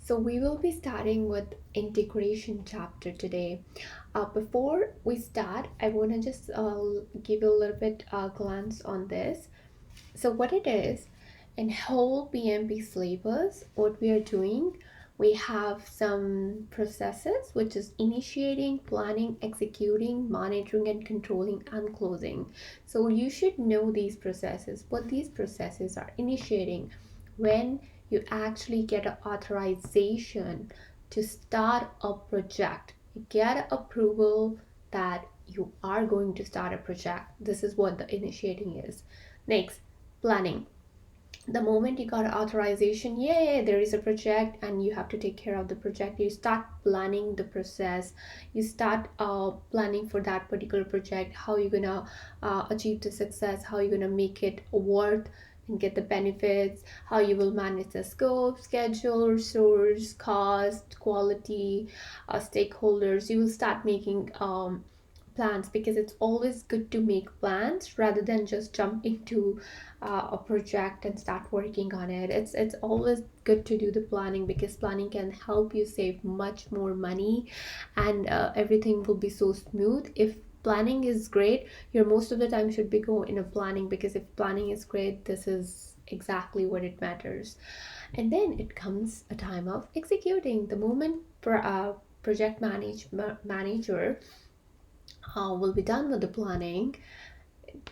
So we will be starting with integration chapter today. Before we start, I want to just give you a little bit glance on this. So what it is, in whole PMP syllabus, what we are doing, we have some processes, which is initiating, planning, executing, monitoring, and controlling, and closing. So you should know these processes. What these processes are: initiating, when you actually get an authorization to start a project. You get approval that you are going to start a project. This is what the initiating is. Next, planning. The moment you got authorization, yay, there is a project and you have to take care of the project. You start planning the process. You start planning for that particular project, how you're gonna achieve the success, how you're gonna make it worth and get the benefits, how you will manage the scope, schedule, resource, cost, quality, stakeholders. You will start making plans, because it's always good to make plans rather than just jump into a project and start working on it. It's always good to do the planning, because planning can help you save much more money, and everything will be so smooth. If planning is great, your most of the time should be go in a planning, because if planning is great, this is exactly what it matters. And then it comes a time of executing. The moment project manager will be done with the planning,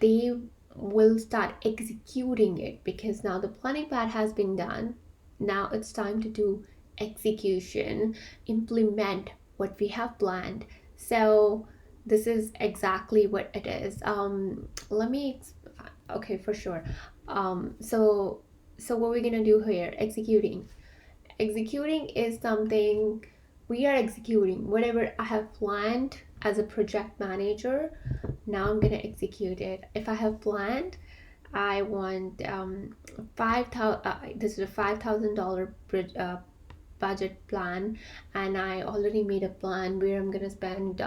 they will start executing it, because now the planning part has been done. Now it's time to do execution, implement what we have planned. So this is exactly what it is. Let me okay, for sure. So what we're gonna do here: executing is something we are executing whatever I have planned as a project manager. Now I'm gonna execute it. If I have planned, I want 5,000. This is a $5,000 budget plan, and I already made a plan where I'm gonna spend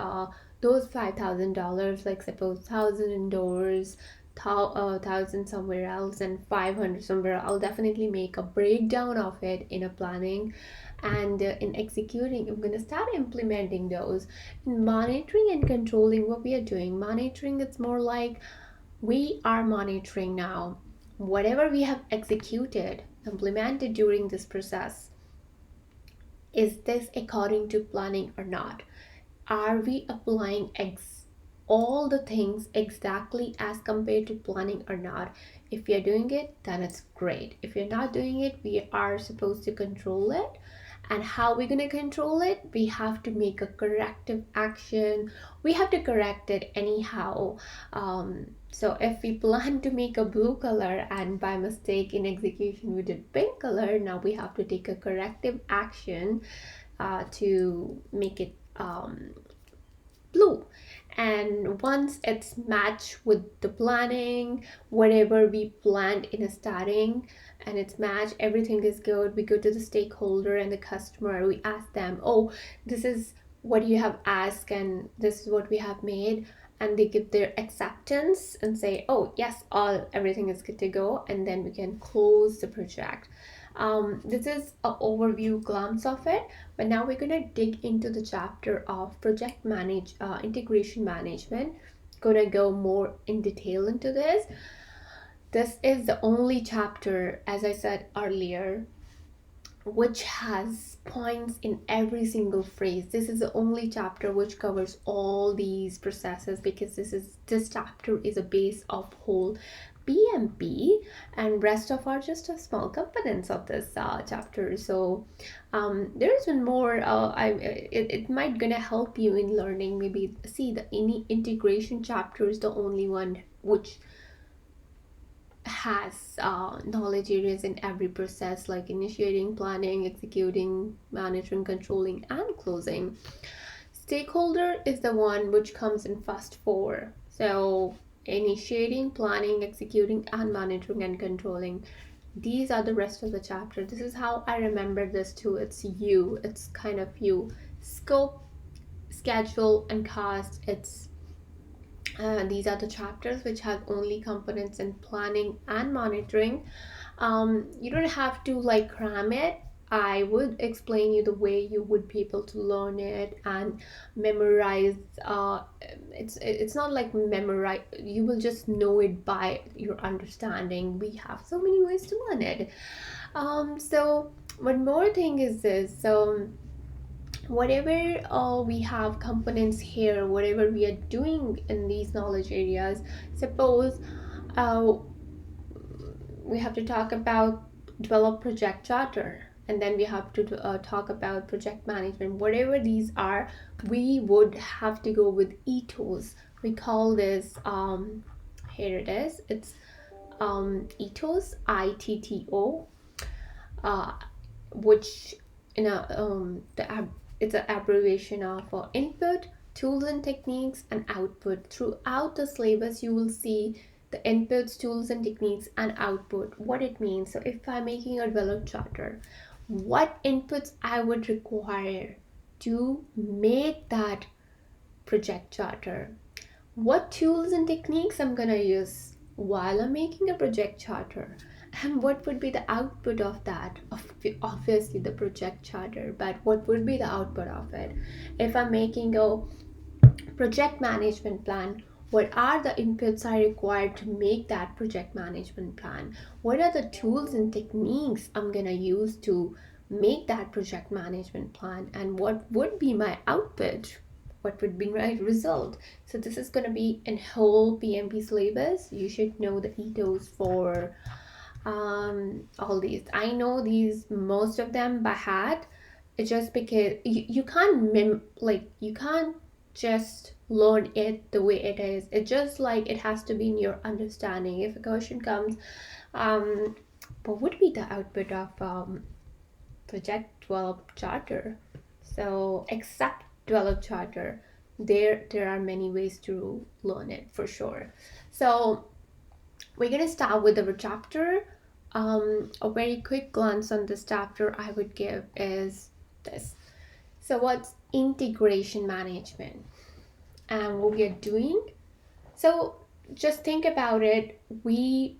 those $5,000. Like suppose 1,000 indoors, 1,000 somewhere else, and 500 somewhere. I'll definitely make a breakdown of it in a planning, and in executing, I'm going to start implementing those. In monitoring and controlling, what we are doing, monitoring, it's more like we are monitoring now whatever we have executed, implemented during this process. Is this according to planning or not? Are we applying all the things exactly as compared to planning or not? If you're doing it, then it's great. If you're not doing it, we are supposed to control it. And how we're going to control it? We have to make a corrective action. We have to correct it anyhow. So if we plan to make a blue color and by mistake in execution we did pink color, now we have to take a corrective action to make it blue. And once it's matched with the planning, whatever we planned in a starting, and it's matched, everything is good, we go to the stakeholder and the customer, we ask them, oh, this is what you have asked and this is what we have made, and they give their acceptance and say, oh yes, everything is good to go, and then we can close the project. This is an overview glance of it, but now we're going to dig into the chapter of integration management. Gonna go more in detail into this. This is the only chapter, as I said earlier, which has points in every single phrase. This is the only chapter which covers all these processes, because this chapter is a base of whole PMP, and rest of are just a small components of this chapter. So there is one more. It might gonna help you in learning. Maybe see the integration chapter is the only one which has knowledge areas in every process, like initiating, planning, executing, monitoring, controlling, and closing. Stakeholder is the one which comes in first four. So initiating, planning, executing, and monitoring and controlling. These are the rest of the chapter. This is how I remember this too. It's kind of you. Scope, schedule, and cost. These are the chapters which have only components in planning and monitoring. You don't have to like cram it. I would explain you the way you would be able to learn it and memorize. It's not like memorize. You will just know it by your understanding. We have so many ways to learn it. So one more thing is this. So whatever we have components here, whatever we are doing in these knowledge areas, suppose uh, we have to talk about develop project charter, and then we have to talk about project management. Whatever these are, we would have to go with Etools. We call this here it is, it's Etools, ITTO, uh, which in a it's an abbreviation of input, tools and techniques, and output. Throughout the syllabus you will see the inputs, tools and techniques, and output, what it means. So if I'm making a developed charter, what inputs I would require to make that project charter, what tools and techniques I'm gonna use while I'm making a project charter, and what would be the output of that. Obviously the project charter, but what would be the output of it. If I'm making a project management plan, what are the inputs I require to make that project management plan, what are the tools and techniques I'm gonna use to make that project management plan, and what would be my output, what would be my result. So this is going to be in whole PMP syllabus. You should know the ethos for all these. I know these, most of them by heart. It's just because you can't you can't just learn it the way it is. It's just like it has to be in your understanding. If a question comes, what would be the output of project develop charter? So except develop charter, there are many ways to learn it for sure. So we're gonna start with our chapter. A very quick glance on this chapter I would give is this. So what's integration management and what we are doing? So just think about it. We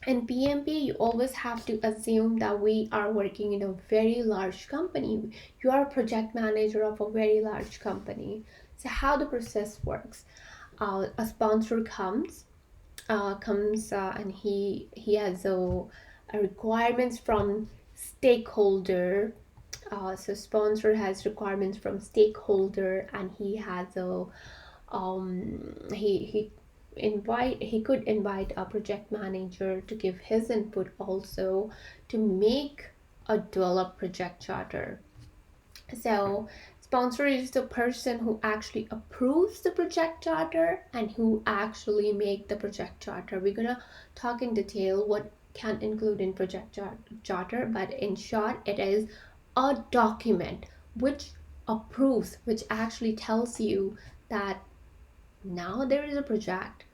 in PMP, you always have to assume that we are working in a very large company. You are a project manager of a very large company. So how the process works? A sponsor comes and he has a requirements from stakeholder. So sponsor has requirements from stakeholder, and he has a he could invite a project manager to give his input also to make a develop project charter. So sponsor is the person who actually approves the project charter and who actually make the project charter. We're gonna talk in detail what can include in project charter, but in short it is a document which approves, which actually tells you that now there is a project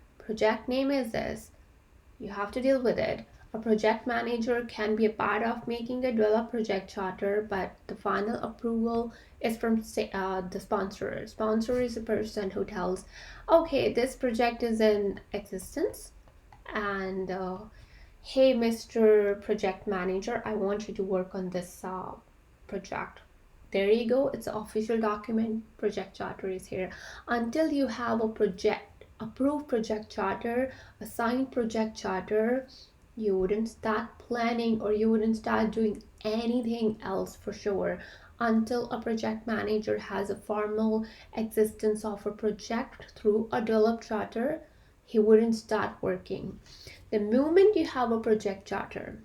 name is this, you have to deal with it. A project manager can be a part of making a develop project charter, but the final approval is from the sponsor. Sponsor is the person who tells, okay, this project is in existence, and hey, Mr. Project Manager, I want you to work on this project. There you go, it's an official document. Project charter is here. Until you have a project approved project charter, a signed project charter, you wouldn't start planning or you wouldn't start doing anything else for sure until a project manager has a formal existence of a project through a developed charter. He wouldn't start working. The moment you have a project charter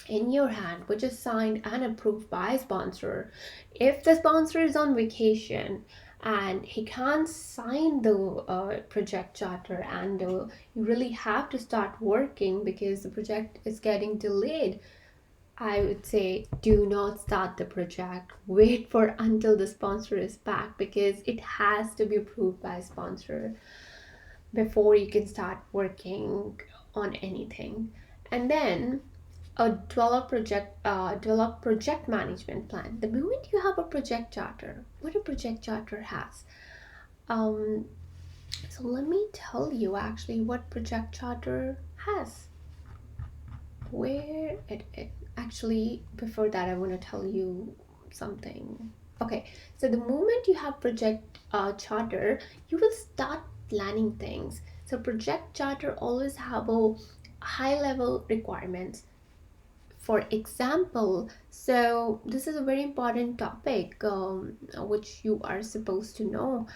in your hand, which is signed and approved by a sponsor, if the sponsor is on vacation and he can't sign the project charter, and you really have to start working because the project is getting delayed, I would say do not start the project. Wait for until the sponsor is back, because it has to be approved by a sponsor before you can start working on anything. And then develop project management plan. The moment you have a project charter, what a project charter has. So let me tell you actually what project charter has. Where it is. Actually, before that, I want to tell you something. Okay, so the moment you have project charter, you will start planning things. So project charter always have a high level requirements. For example, so this is a very important topic which you are supposed to know.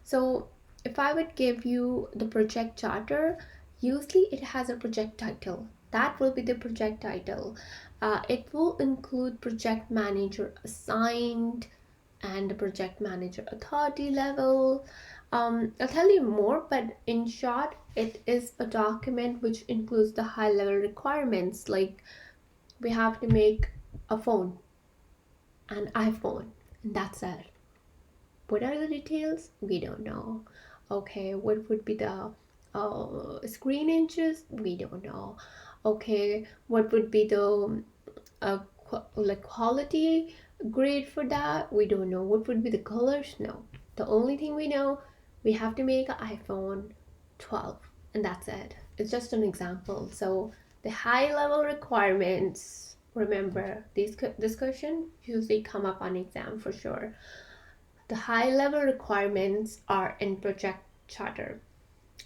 So if I would give you the project charter, usually it has a project title. That will be the project title. It will include project manager assigned and the project manager authority level. I'll tell you more, but in short, it is a document which includes the high level requirements, like we have to make a phone, an iPhone, and that's it. What are the details? We don't know. Okay, what would be the screen inches? We don't know. Okay, what would be the like quality grade for that? We don't know. What would be the colors? No. The only thing we know, we have to make an iPhone 12, and that's it. It's just an example. So the high level requirements, remember these discussion usually come up on exam for sure. The high level requirements are in project charter.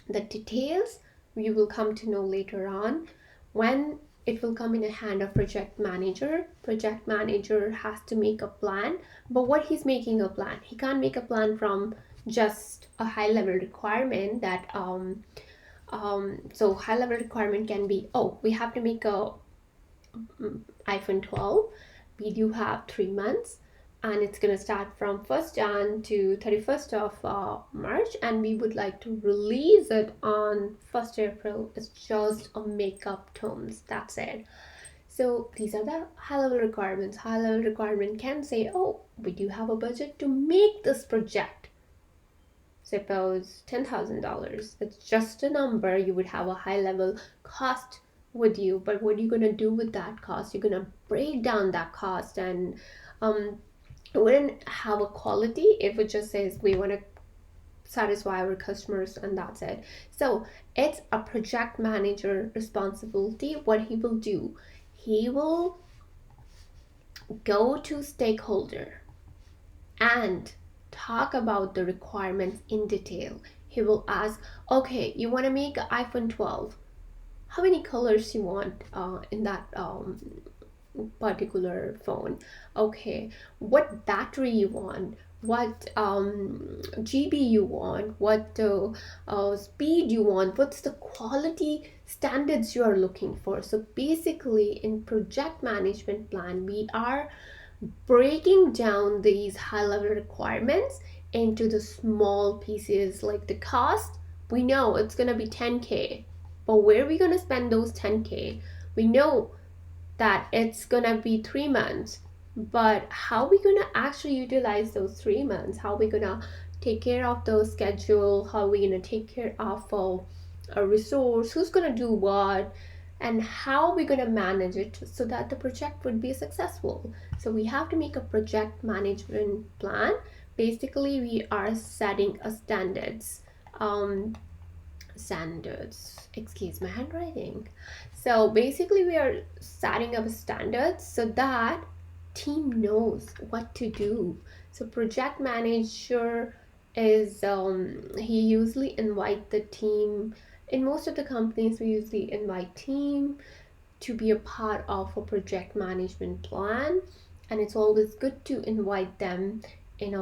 The details you will come to know later on when it will come in the hand of project manager. Project manager has to make a plan, but what he's making a plan, he can't make a plan from just a high level requirement that so high level requirement can be, oh, we have to make a iPhone 12. We do have 3 months, and it's going to start from 1st Jan to 31st of March, and we would like to release it on 1st April. It's just a makeup tones, that's it. So these are the high level requirements. High level requirement can say, oh, we do have a budget to make this project. Suppose $10,000. It's just a number. You would have a high level cost with you, but what are you going to do with that cost? You're going to break down that cost, and it wouldn't have a quality if it just says we want to satisfy our customers and that's it. So it's a project manager responsibility. What he will do, he will go to stakeholder and talk about the requirements in detail. He will ask, okay, you want to make an iPhone 12. How many colors you want in that particular phone? Okay, what battery you want? What GB you want? What speed you want? What's the quality standards you are looking for? So basically, in project management plan, we are breaking down these high level requirements into the small pieces. Like the cost, we know it's going to be 10K, but where are we going to spend those 10K? We know that it's going to be 3 months, but how are we going to actually utilize those 3 months? How are we going to take care of the schedule? How are we going to take care of a resource? Who's going to do what? And how are we going to manage it so that the project would be successful? So we have to make a project management plan. Basically, we are setting a standards, excuse my handwriting. So basically we are setting up standards so that team knows what to do. So project manager is he usually invite the team. In most of the companies, we usually invite team to be a part of a project management plan, and it's always good to invite them in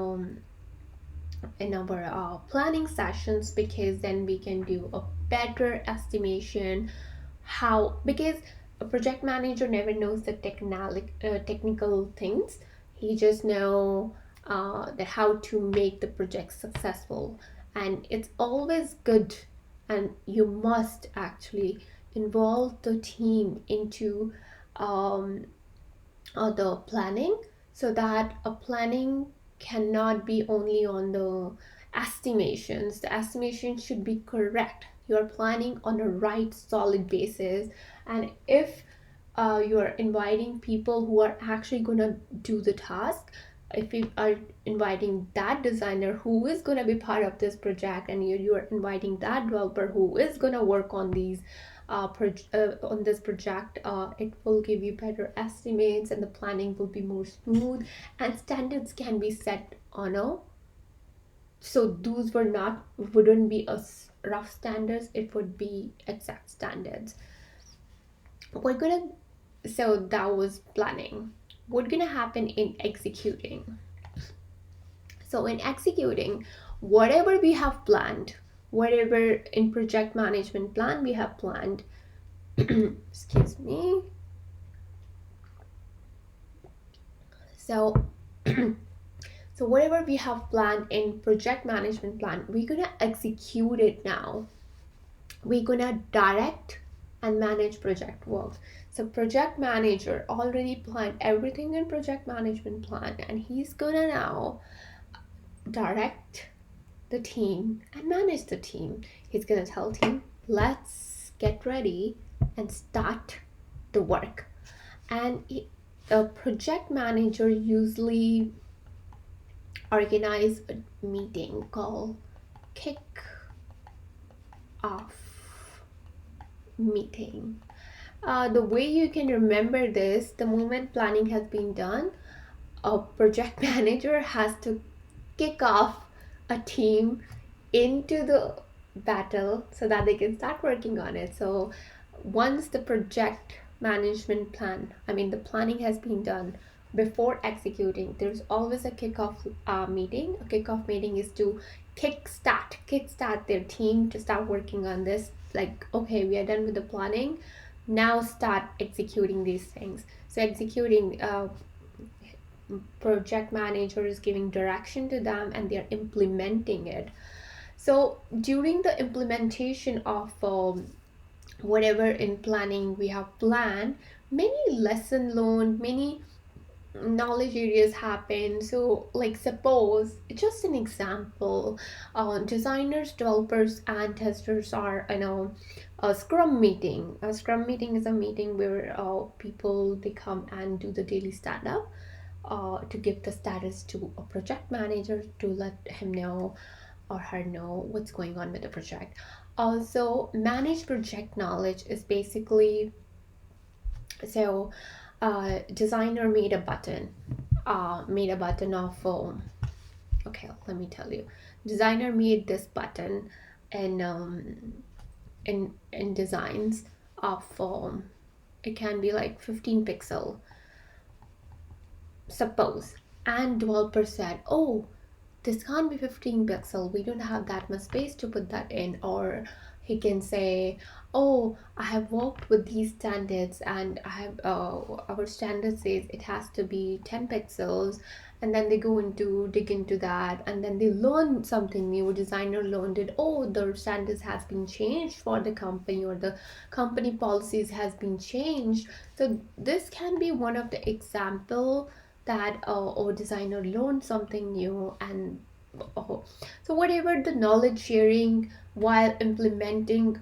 in our planning sessions, because then we can do a better estimation. How, because a project manager never knows the technical things. He just know that how to make the project successful, and it's always good, and you must actually involve the team into the planning, so that a planning cannot be only on the estimations. The estimation should be correct. You're planning on a right solid basis, and if you're inviting people who are actually going to do the task, if you are inviting that designer who is going to be part of this project, and you're inviting that developer who is going to work on these on this project, it will give you better estimates and the planning will be more smooth and standards can be set on a, so those wouldn't be a rough standards, it would be exact standards. We're gonna So that was planning. What's gonna happen in executing? So in executing, whatever we have planned, whatever in project management plan we have planned, excuse me. So so whatever we have planned in project management plan, we're gonna execute it now. We're gonna direct and manage project work. So project manager already planned everything in project management plan and he's gonna now direct the team and manage the team. He's gonna tell team, let's get ready and start the work. And a project manager usually organize a meeting called kick off meeting. The way you can remember this, the moment planning has been done, a project manager has to kick off a team into the battle so that they can start working on it. So once the project management plan, the planning has been done, before executing, there's always a kickoff meeting. A kickoff meeting is to kickstart their team to start working on this. Like, okay, we are done with the planning, now start executing these things. So executing, project manager is giving direction to them and they're implementing it. So during the implementation of whatever in planning we have planned, many lesson learned, many knowledge areas happen. So like, suppose, just an example, designers, developers and testers are a scrum meeting. A scrum meeting is a meeting where people, they come and do the daily stand up, to give the status to a project manager to let him know or her know what's going on with the project. Also, manage project knowledge is basically, so designer made a button, of okay, let me tell you. Designer made this button and in designs of it can be like 15 pixel, suppose, and developer said, oh, this can't be 15 pixel, we don't have that much space to put that in. Or he can say, oh, I have worked with these standards and I have our standard says it has to be 10 pixels, and then they dig into that and then they learn something new. Designer learned it, oh, the standards has been changed for the company, or the company policies has been changed. So this can be one of the example that or designer learned something new. And so whatever the knowledge sharing while implementing,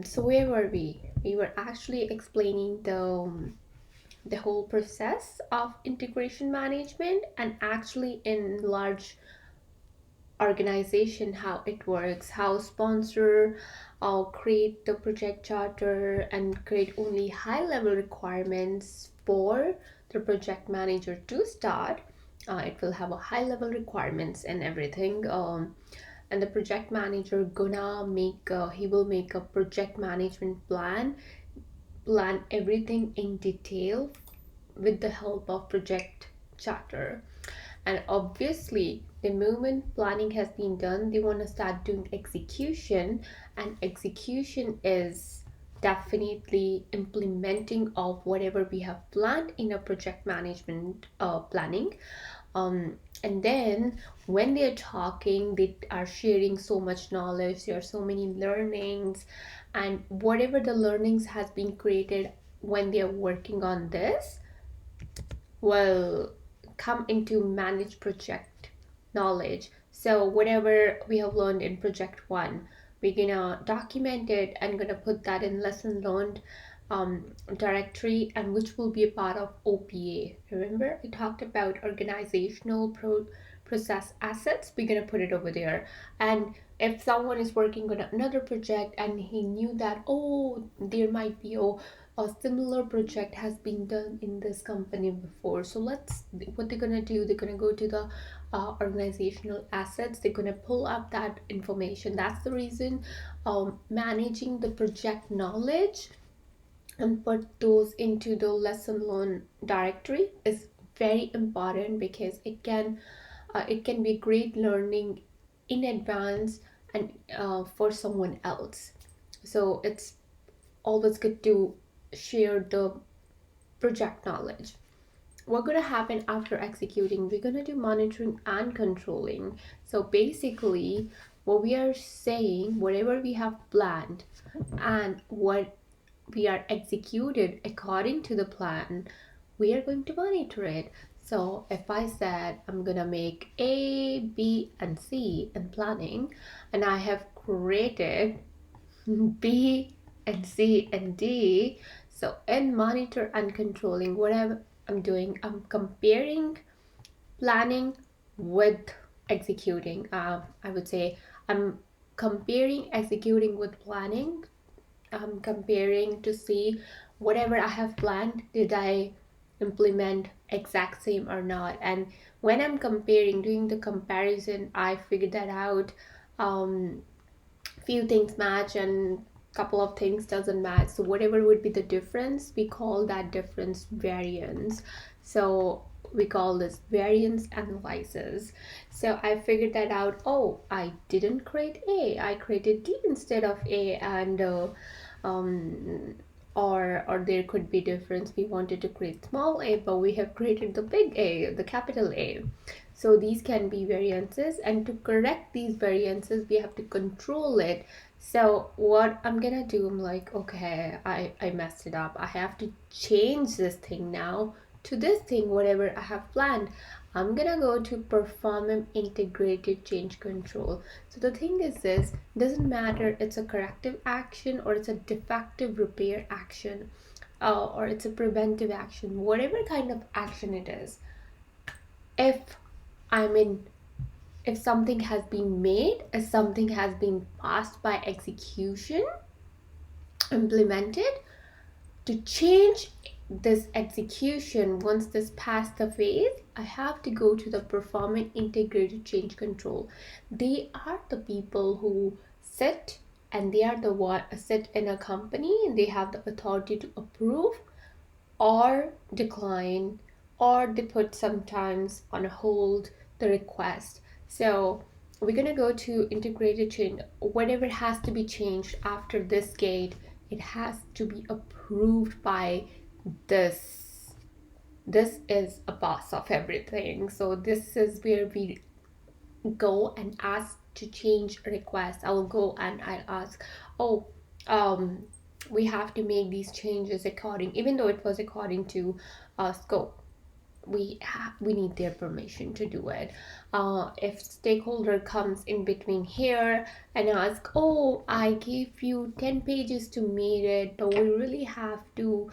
so where were we were actually explaining the whole process of integration management, and actually in large organization how it works, how sponsor create the project charter and create only high level requirements for the project manager to start. It will have a high level requirements and everything, and the project manager gonna make he will make a project management plan everything in detail with the help of project charter. And obviously, the moment planning has been done, they want to start doing execution, and execution is definitely implementing of whatever we have planned in a project management planning. And then when they're talking, they are sharing so much knowledge, there are so many learnings, and whatever the learnings has been created when they are working on this will come into managed project knowledge. So whatever we have learned in project one, we're gonna document it and gonna put that in lesson learned directory, and which will be a part of OPA. Remember, we talked about organizational process assets, we're gonna put it over there. And if someone is working on another project and he knew that, oh, there might be a similar project has been done in this company before, so what they're gonna do, they're gonna go to the organizational assets, they're gonna pull up that information. That's the reason managing the project knowledge and put those into the lesson learned directory is very important, because it can be great learning in advance and for someone else. So it's always good to share the project knowledge. What's going to happen after executing? We're going to do monitoring and controlling. So basically, what we are saying, whatever we have planned and what we are executed according to the plan, we are going to monitor it. So if I said I'm gonna make A, B, and C in planning, and I have created B and C and D, so in monitor and controlling, what I'm doing, I'm comparing planning with executing. I would say I'm comparing executing with planning. I'm comparing to see whatever I have planned, did I implement exact same or not. And when I'm comparing, doing the comparison, I figured that out. Few things match and couple of things doesn't match, so whatever would be the difference, we call that difference variance. So we call this variance analysis. So I figured that out. Oh, I didn't create A, I created D instead of A, and um, or there could be difference. We wanted to create small a, but we have created the big A, the capital A. So these can be variances, and to correct these variances, we have to control it. So what I'm gonna do, I'm like, okay, I messed it up. I have to change this thing now to this thing, whatever I have planned. I'm gonna go to perform integrated change control. So the thing is this, doesn't matter it's a corrective action or it's a defective repair action, or it's a preventive action, whatever kind of action it is. If if something has been made, if something has been passed by execution, implemented, to change this execution, once this passed the phase, I have to go to the performing integrated change control. They are the people who sit, and they are the one sit in a company, and they have the authority to approve or decline, or they put sometimes on hold the request. So we're gonna go to integrated change. Whatever has to be changed after this gate, it has to be approved by this. This is a boss of everything. So this is where we go and ask to change a request. I will go and I'll ask, oh, we have to make these changes according, even though it was according to scope, we need their permission to do it. If stakeholder comes in between here and ask, oh, I gave you 10 pages to make it, but we really have to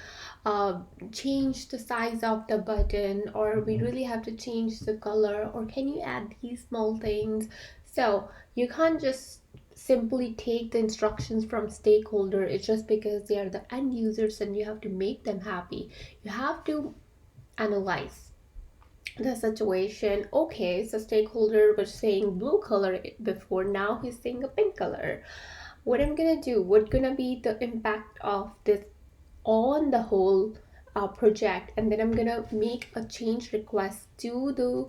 change the size of the button, or we really have to change the color, or can you add these small things? So you can't just simply take the instructions from stakeholder. It's just because they are the end users and you have to make them happy. You have to analyze the situation. Okay, so stakeholder was saying blue color before, now he's saying a pink color. What I'm gonna do, what's gonna be the impact of this on the whole project, and then I'm gonna make a change request to the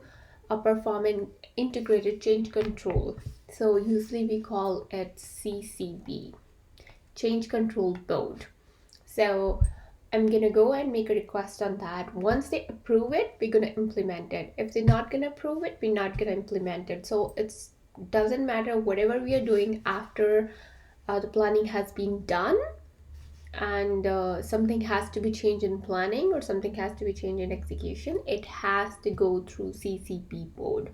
performing integrated change control. So usually we call it CCB, change control board. So I'm gonna go and make a request on that. Once they approve it, we're gonna implement it. If they're not gonna approve it, we're not gonna implement it. So it doesn't matter whatever we are doing after the planning has been done, and something has to be changed in planning or something has to be changed in execution, it has to go through CCP board.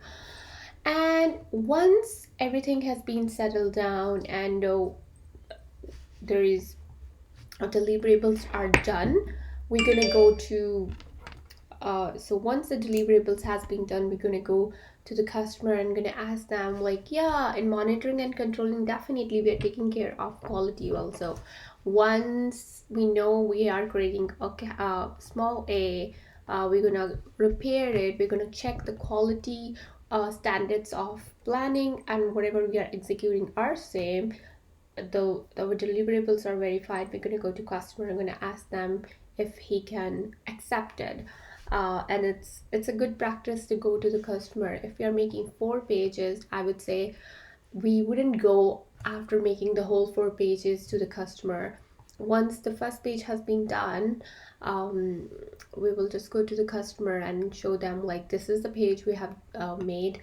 And once everything has been settled down and there is deliverables are done, we're gonna go to so once the deliverables has been done, we're gonna go to the customer and gonna ask them like, yeah, in monitoring and controlling, definitely we are taking care of quality also. Once we know we are creating a small a, we're gonna repair it, we're gonna check the quality standards of planning, and whatever we are executing are same. Though our deliverables are verified, we're going to go to customer and going to ask them if he can accept it. And it's a good practice to go to the customer. If we are making 4 pages, I would say we wouldn't go after making the whole 4 pages to the customer. Once the first page has been done, we will just go to the customer and show them like, this is the page we have made,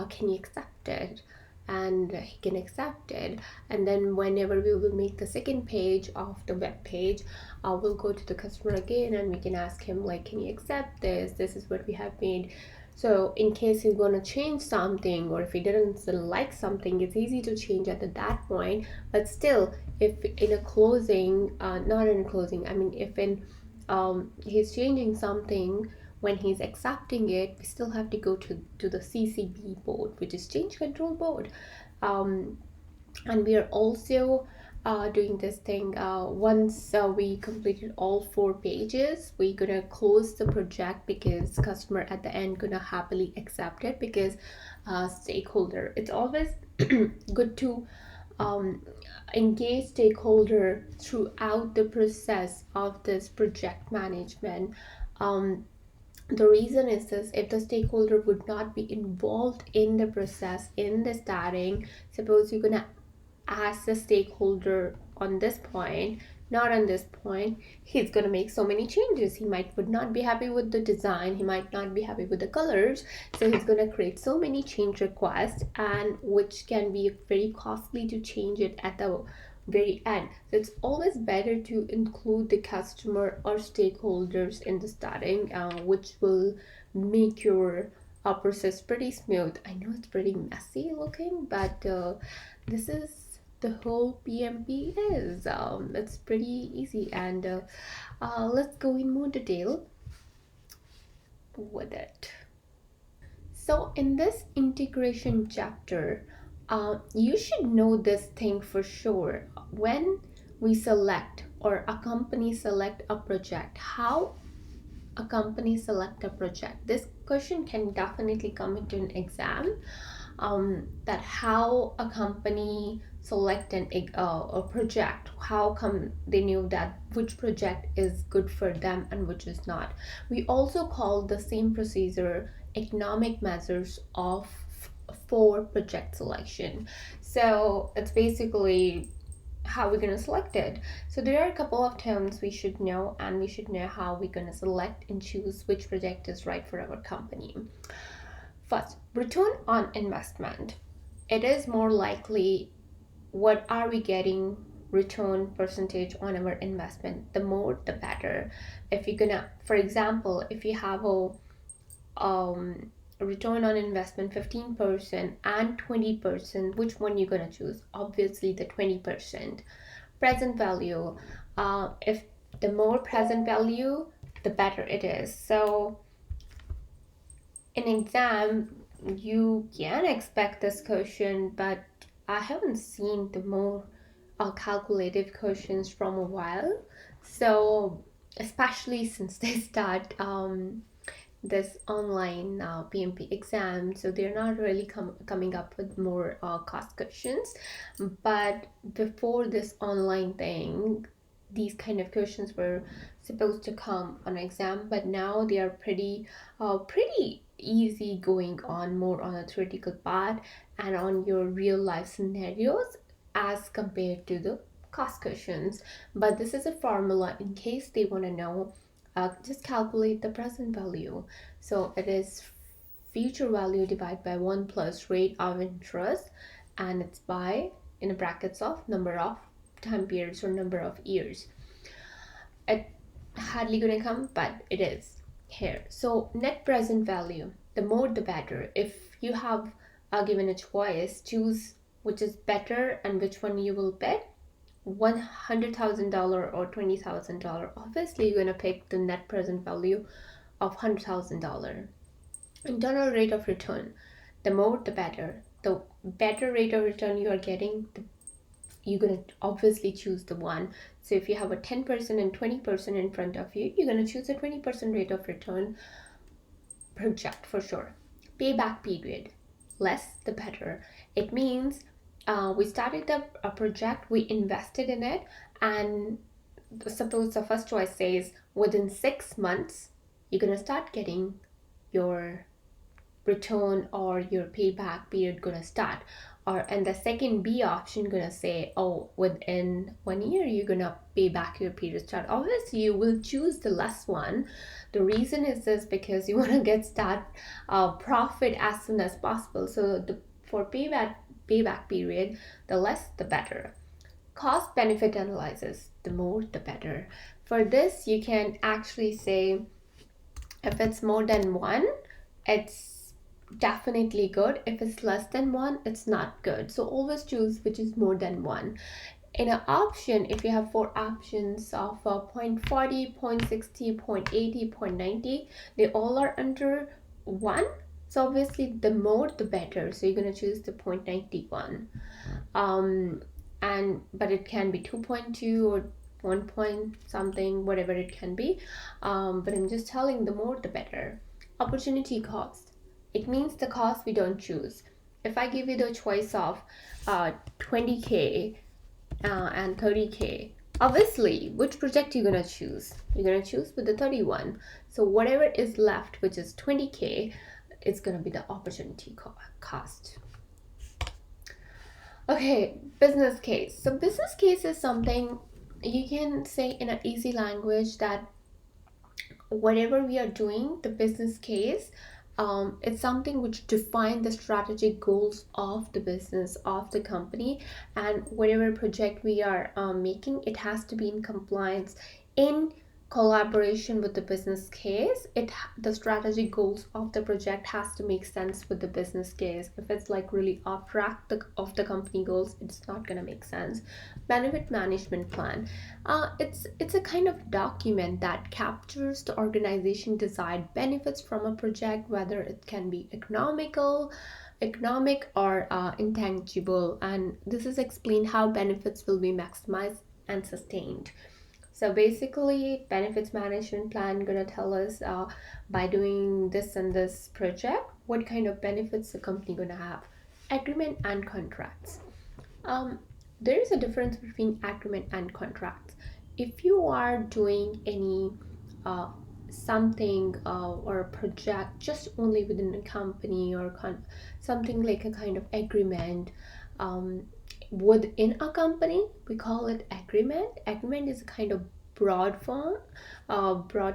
can you accept it? And he can accept it. And then whenever we will make the second page of the web page, we'll go to the customer again and we can ask him like, can you accept this? This is what we have made. So in case he's gonna change something, or if he didn't like something, it's easy to change at that point. But still, if in a closing, not in a closing, I mean, if in he's changing something, when he's accepting it, we still have to go to the CCB board, which is change control board. And we are also doing this thing once we completed all 4 pages, we're gonna close the project, because customer at the end gonna happily accept it, because stakeholder, it's always good to engage stakeholder throughout the process of this project management. The reason is this: if the stakeholder would not be involved in the process in the starting, suppose you're gonna ask the stakeholder on this point, not on this point, he's gonna make so many changes. He would not be happy with the design, he might not be happy with the colors, so he's gonna create so many change requests, and which can be very costly to change it at the very end. So it's always better to include the customer or stakeholders in the starting, which will make your process pretty smooth. I know it's pretty messy looking, but this is the whole PMP is. It's pretty easy, and let's go in more detail with it. So in this integration chapter, you should know this thing for sure. When we select, or a company select a project, how a company select a project, this question can definitely come into an exam. That how a company select a project, how come they knew that which project is good for them and which is not. We also call the same procedure economic measures of for project selection. So it's basically how we're going to select it. So there are a couple of terms we should know, and we should know how we're going to select and choose which project is right for our company. First, return on investment. It is more likely, what are we getting return percentage on our investment? The more the better. If you're gonna, for example, if you have a return on investment 15% and 20%, which one you gonna choose? Obviously the 20%. Present value, if the more present value, the better it is. So in exam, you can expect this question, but I haven't seen the more calculative questions from a while. So especially since they start this online PMP exam, so they're not really coming up with more cost questions. But before this online thing, these kind of questions were supposed to come on exam, but now they are pretty easy, going on more on a theoretical part and on your real life scenarios as compared to the cost questions. But this is a formula in case they want to know. Just calculate the present value. So it is future value divided by 1 plus rate of interest, and it's by in the brackets of number of time periods or number of years. It hardly gonna come, but it is here. So net present value, the more the better. If you have given a choice, choose which is better and which one you will bet. $100,000 or $20,000. Obviously, you're gonna pick the net present value of $100,000. Internal rate of return. the more the better. The better rate of return you are getting, you're going to obviously choose the one. So if you have a 10% and 20% in front of you, you're going to choose a 20% rate of return project for sure. Payback period, less the better. It means we started a project, we invested in it, and suppose the first choice says within 6 months you're going to start getting your return or your payback period gonna start, or and the second B option gonna say, oh, within 1 year you're gonna pay back your period start. Obviously you will choose the less one. The reason is this, because you want to get start profit as soon as possible. So for payback period, the less the better. Cost benefit analysis, the more the better. For this you can actually say, if it's more than one, it's definitely good. If it's less than one, it's not good. So always choose which is more than one. In an option, if you have four options of 0.40, 0.60, 0.80, 0.90, they all are under one. So obviously the more the better. So you're going to choose the 0.91. But it can be 2.2 or 1 point something, whatever it can be. But I'm just telling, the more the better. Opportunity cost. It means the cost we don't choose. If I give you the choice of 20K and 30K, obviously, which project you're going to choose? You're going to choose with the 31. So whatever is left, which is 20K, it's going to be the opportunity cost. Okay, business case. So business case is something you can say in an easy language that whatever we are doing, the business case, it's something which define the strategic goals of the business, of the company, and whatever project we are making, it has to be in compliance, in collaboration with the business case. The strategic goals of the project has to make sense with the business case. If it's like really off track of the company goals, it's not going to make sense. Benefit management plan, it's a kind of document that captures the organization desired benefits from a project, whether it can be economic or intangible, and this is explained how benefits will be maximized and sustained. So basically, benefits management plan gonna tell us by doing this and this project, what kind of benefits the company gonna have. Agreement and contracts. There is a difference between agreement and contracts. If you are doing any something or a project just only within a company, or something like a kind of agreement within a company, we call it agreement. Agreement is a kind of broad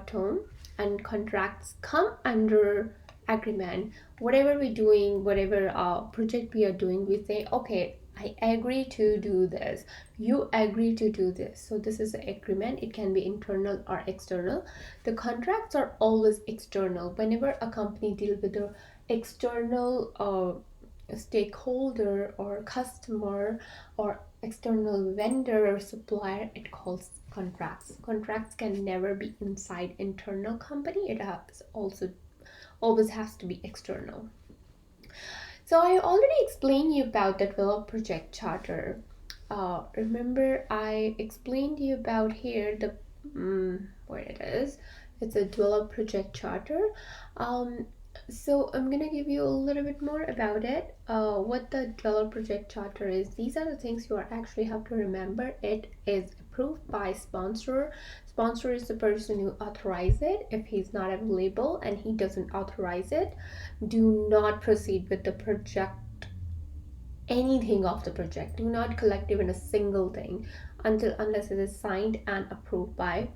term, and contracts come under agreement. Whatever we're doing, whatever project we are doing, we say, okay, I agree to do this, you agree to do this. So this is an agreement. It can be internal or external. The contracts are always external. Whenever a company deals with the external stakeholder or customer or external vendor or supplier, it calls contracts. Contracts can never be inside internal company. It has also always has to be external. So I already explained you about the develop project charter. Remember I explained you about here the where it is. It's a develop project charter. So I'm gonna give you a little bit more about it. What the develop project charter is. These are the things you actually have to remember. It is approved by sponsor. Sponsor is the person who authorizes it. If he's not available and he doesn't authorize it, do not proceed with the project. Anything of the project. Do not collect even a single thing unless it is signed and approved by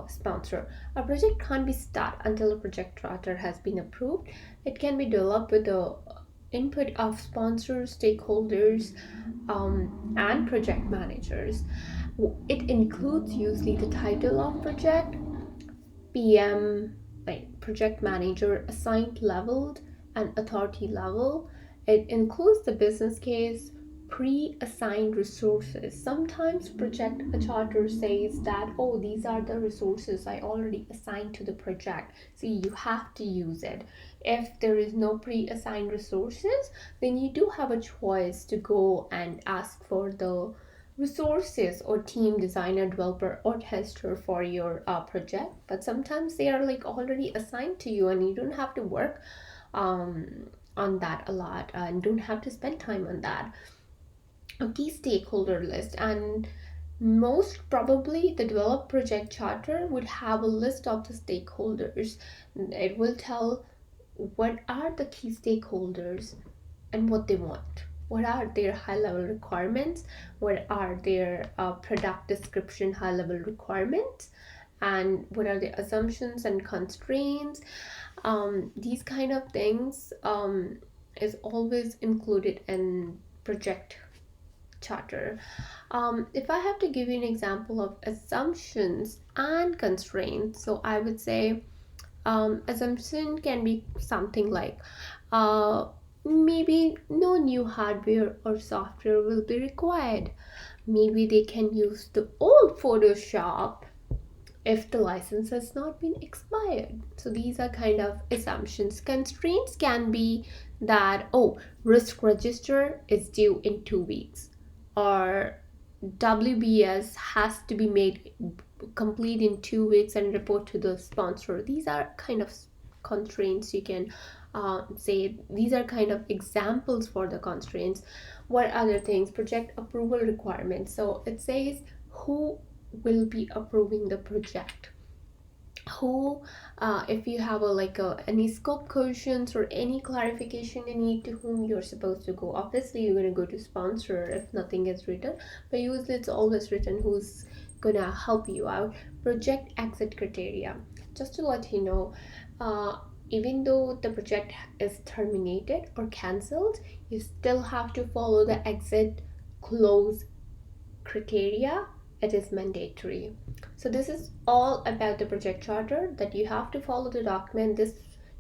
sponsor. A project can't be started until a project charter has been approved. It can be developed with the input of sponsors, stakeholders, and project managers. It includes usually the title of project, PM, like project manager, assigned leveled, and authority level. It includes the business case, pre-assigned resources. Sometimes project a charter says that, oh, these are the resources I already assigned to the project, so you have to use it. If there is no pre-assigned resources, then you do have a choice to go and ask for the resources or team designer, developer, or tester for your project. But sometimes they are like already assigned to you and you don't have to work on that a lot and don't have to spend time on that. A key stakeholder list, and most probably the developed project charter would have a list of the stakeholders. It will tell what are the key stakeholders and what they want. What are their high level requirements? What are their product description high level requirements? And what are the assumptions and constraints? These kind of things is always included in project charter. If I have to give you an example of assumptions and constraints, so I would say assumption can be something like maybe no new hardware or software will be required. Maybe they can use the old Photoshop if the license has not been expired. So these are kind of assumptions. Constraints can be that, oh, risk register is due in 2 weeks, or WBS has to be made complete in 2 weeks and report to the sponsor. These are kind of constraints you can say. These are kind of examples for the constraints. What other things? Project approval requirements. So it says who will be approving the project, who if you have any scope questions or any clarification you need, to whom you're supposed to go. Obviously you're going to go to sponsor if nothing is written, but usually it's always written who's gonna help you out. Project exit criteria, just to let you know, even though the project is terminated or cancelled, you still have to follow the exit close criteria. It is mandatory. So this is all about the project charter, that you have to follow the document. This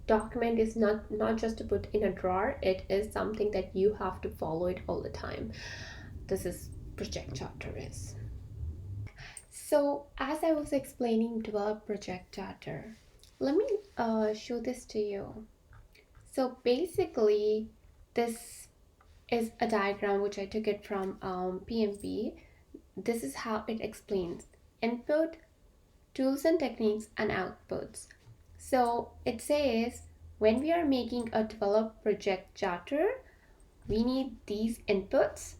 document is not just to put in a drawer, it is something that you have to follow it all the time. This is project charter is. So as I was explaining develop project charter, let me show this to you. So basically this is a diagram which I took it from PMP. This is how it explains input, tools and techniques, and outputs. So it says when we are making a develop project charter, we need these inputs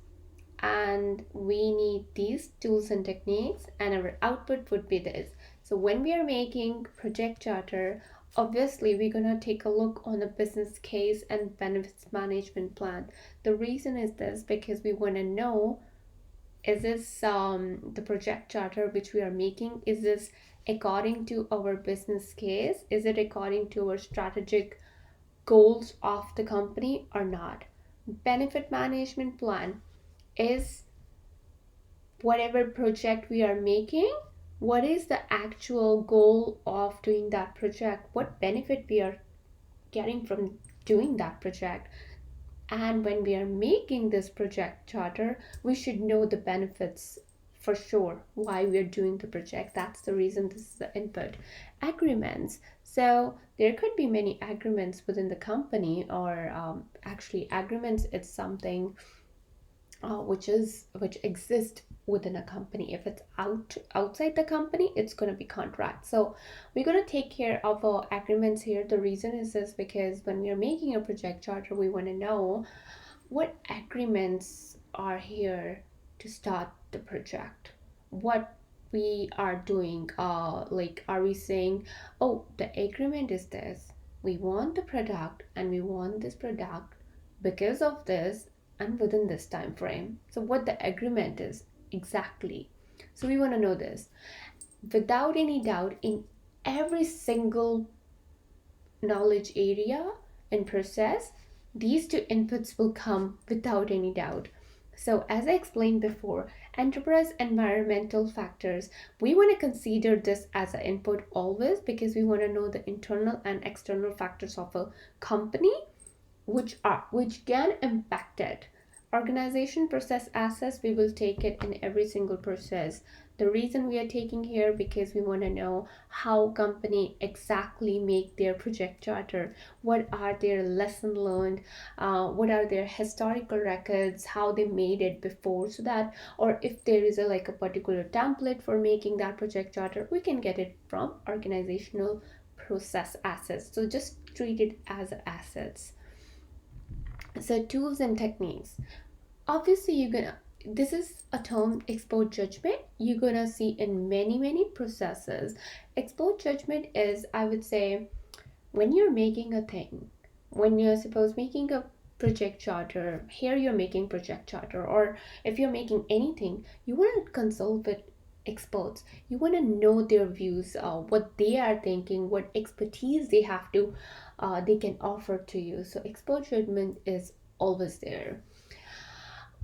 and we need these tools and techniques, and our output would be this. So when we are making project charter, obviously we're gonna take a look on a business case and benefits management plan. The reason is this, because we want to know, is this the project charter which we are making, is this according to our business case? Is it according to our strategic goals of the company or not? Benefit management plan is whatever project we are making, what is the actual goal of doing that project? What benefit we are getting from doing that project? And when we are making this project charter, we should know the benefits for sure, why we are doing the project. That's the reason this is the input. Agreements. So there could be many agreements within the company, or actually agreements, it's something which exists within a company. If it's outside the company, it's going to be contract. So we're going to take care of our agreements here. The reason is this, because when we are making a project charter, we want to know what agreements are here to start the project, what we are doing. Are we saying, oh, the agreement is this, we want the product and we want this product because of this and within this time frame. So what the agreement is exactly. So we want to know this. Without any doubt, in every single knowledge area and process, these two inputs will come without any doubt. So as I explained before, enterprise environmental factors, we want to consider this as an input always, because we want to know the internal and external factors of a company which can impact it. Organization process assets, we will take it in every single process. The reason we are taking here because we want to know how company exactly make their project charter, what are their lesson learned, what are their historical records, how they made it before, so that, or if there is a like a particular template for making that project charter, we can get it from organizational process assets. So just treat it as assets. So tools and techniques, obviously you're gonna, this is a term, expert judgment, you're gonna see in many processes. Expert judgment is, I would say, when you're making a thing, when you're suppose making a project charter, here you're making project charter, or if you're making anything, you want to consult with experts, you want to know their views, what they are thinking, what expertise they have to they can offer to you. So expert judgment is always there.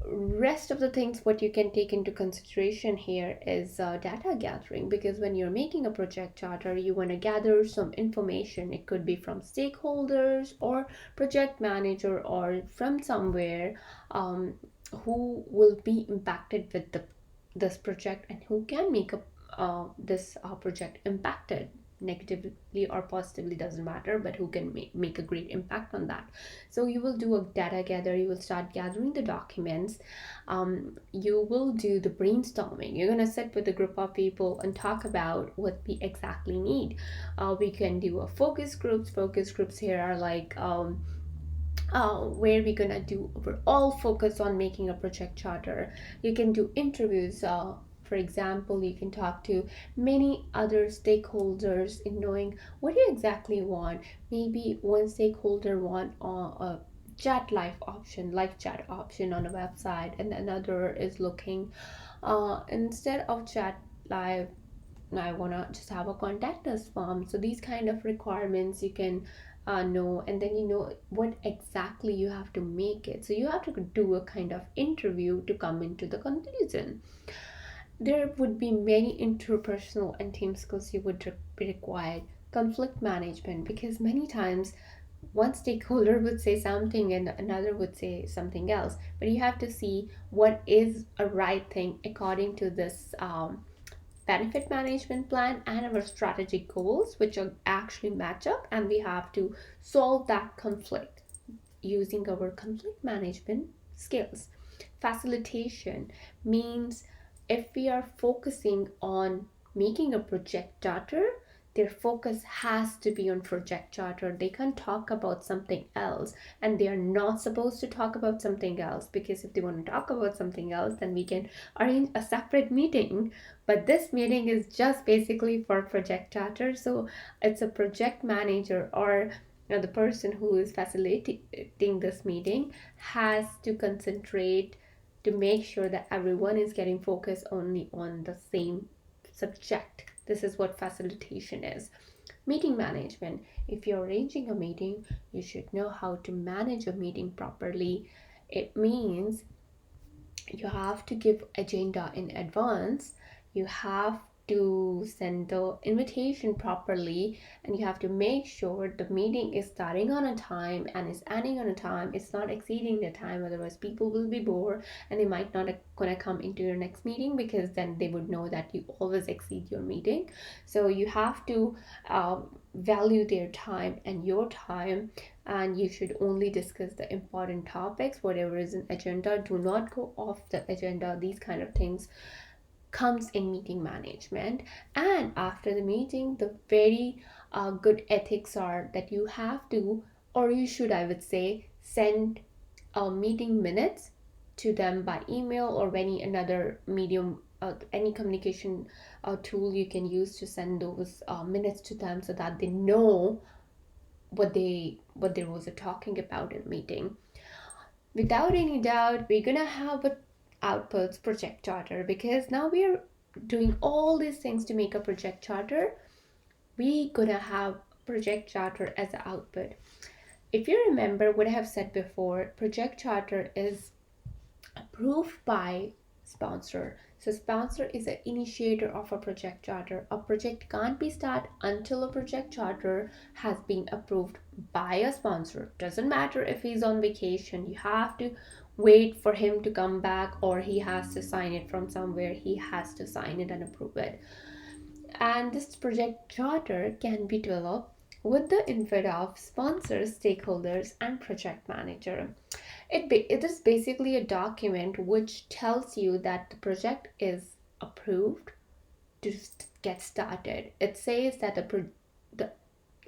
Rest of the things what you can take into consideration here is data gathering, because when you're making a project charter, you want to gather some information. It could be from stakeholders or project manager or from somewhere, who will be impacted with this project and who can make this project impacted negatively or positively, doesn't matter, but who can make a great impact on that. So you will do a data gather, you will start gathering the documents, you will do the brainstorming, you're going to sit with a group of people and talk about what we exactly need. We can do a focus groups here are like where we're gonna do, we're all focused on making a project charter. You can do interviews, for example, you can talk to many other stakeholders in knowing what you exactly want. Maybe one stakeholder want a chat live chat option on a website, and another is looking, instead of chat live, I want to just have a contact us form. So these kind of requirements you can know, and then you know what exactly you have to make it. So you have to do a kind of interview to come into the conclusion. There would be many interpersonal and team skills you would be required. Conflict management, because many times one stakeholder would say something and another would say something else, but you have to see what is a right thing according to this benefit management plan and our strategic goals, which are actually match up, and we have to solve that conflict using our conflict management skills. Facilitation means if we are focusing on making a project charter, their focus has to be on project charter. They can't talk about something else, and they are not supposed to talk about something else, because if they want to talk about something else, then we can arrange a separate meeting. But this meeting is just basically for project charter. So it's a project manager, or the person who is facilitating this meeting has to concentrate to make sure that everyone is getting focused only on the same subject. This is what facilitation is. Meeting management. If you're arranging a meeting, you should know how to manage a meeting properly. It means you have to give agenda in advance, you have to send the invitation properly, and you have to make sure the meeting is starting on a time and is ending on a time. It's not exceeding the time, otherwise people will be bored and they might not gonna come into your next meeting, because then they would know that you always exceed your meeting. So you have to value their time and your time, and you should only discuss the important topics. Whatever is an agenda, do not go off the agenda. These kind of things comes in meeting management. And after the meeting, the very good ethics are that you have to, or you should, I would say, send meeting minutes to them by email or any another medium, any communication tool you can use to send those minutes to them, so that they know what they was talking about in meeting. Without any doubt, we're gonna have a outputs project charter, because now we're doing all these things to make a project charter. We gonna have project charter as an output. If you remember what I have said before, project charter is approved by sponsor. So sponsor is an initiator of a project charter. A project can't be started until a project charter has been approved by a sponsor. Doesn't matter if he's on vacation, you have to wait for him to come back, or he has to sign it from somewhere. He has to sign it and approve it. And this project charter can be developed with the input of sponsors, stakeholders, and project manager. It is basically a document which tells you that the project is approved to get started. It says that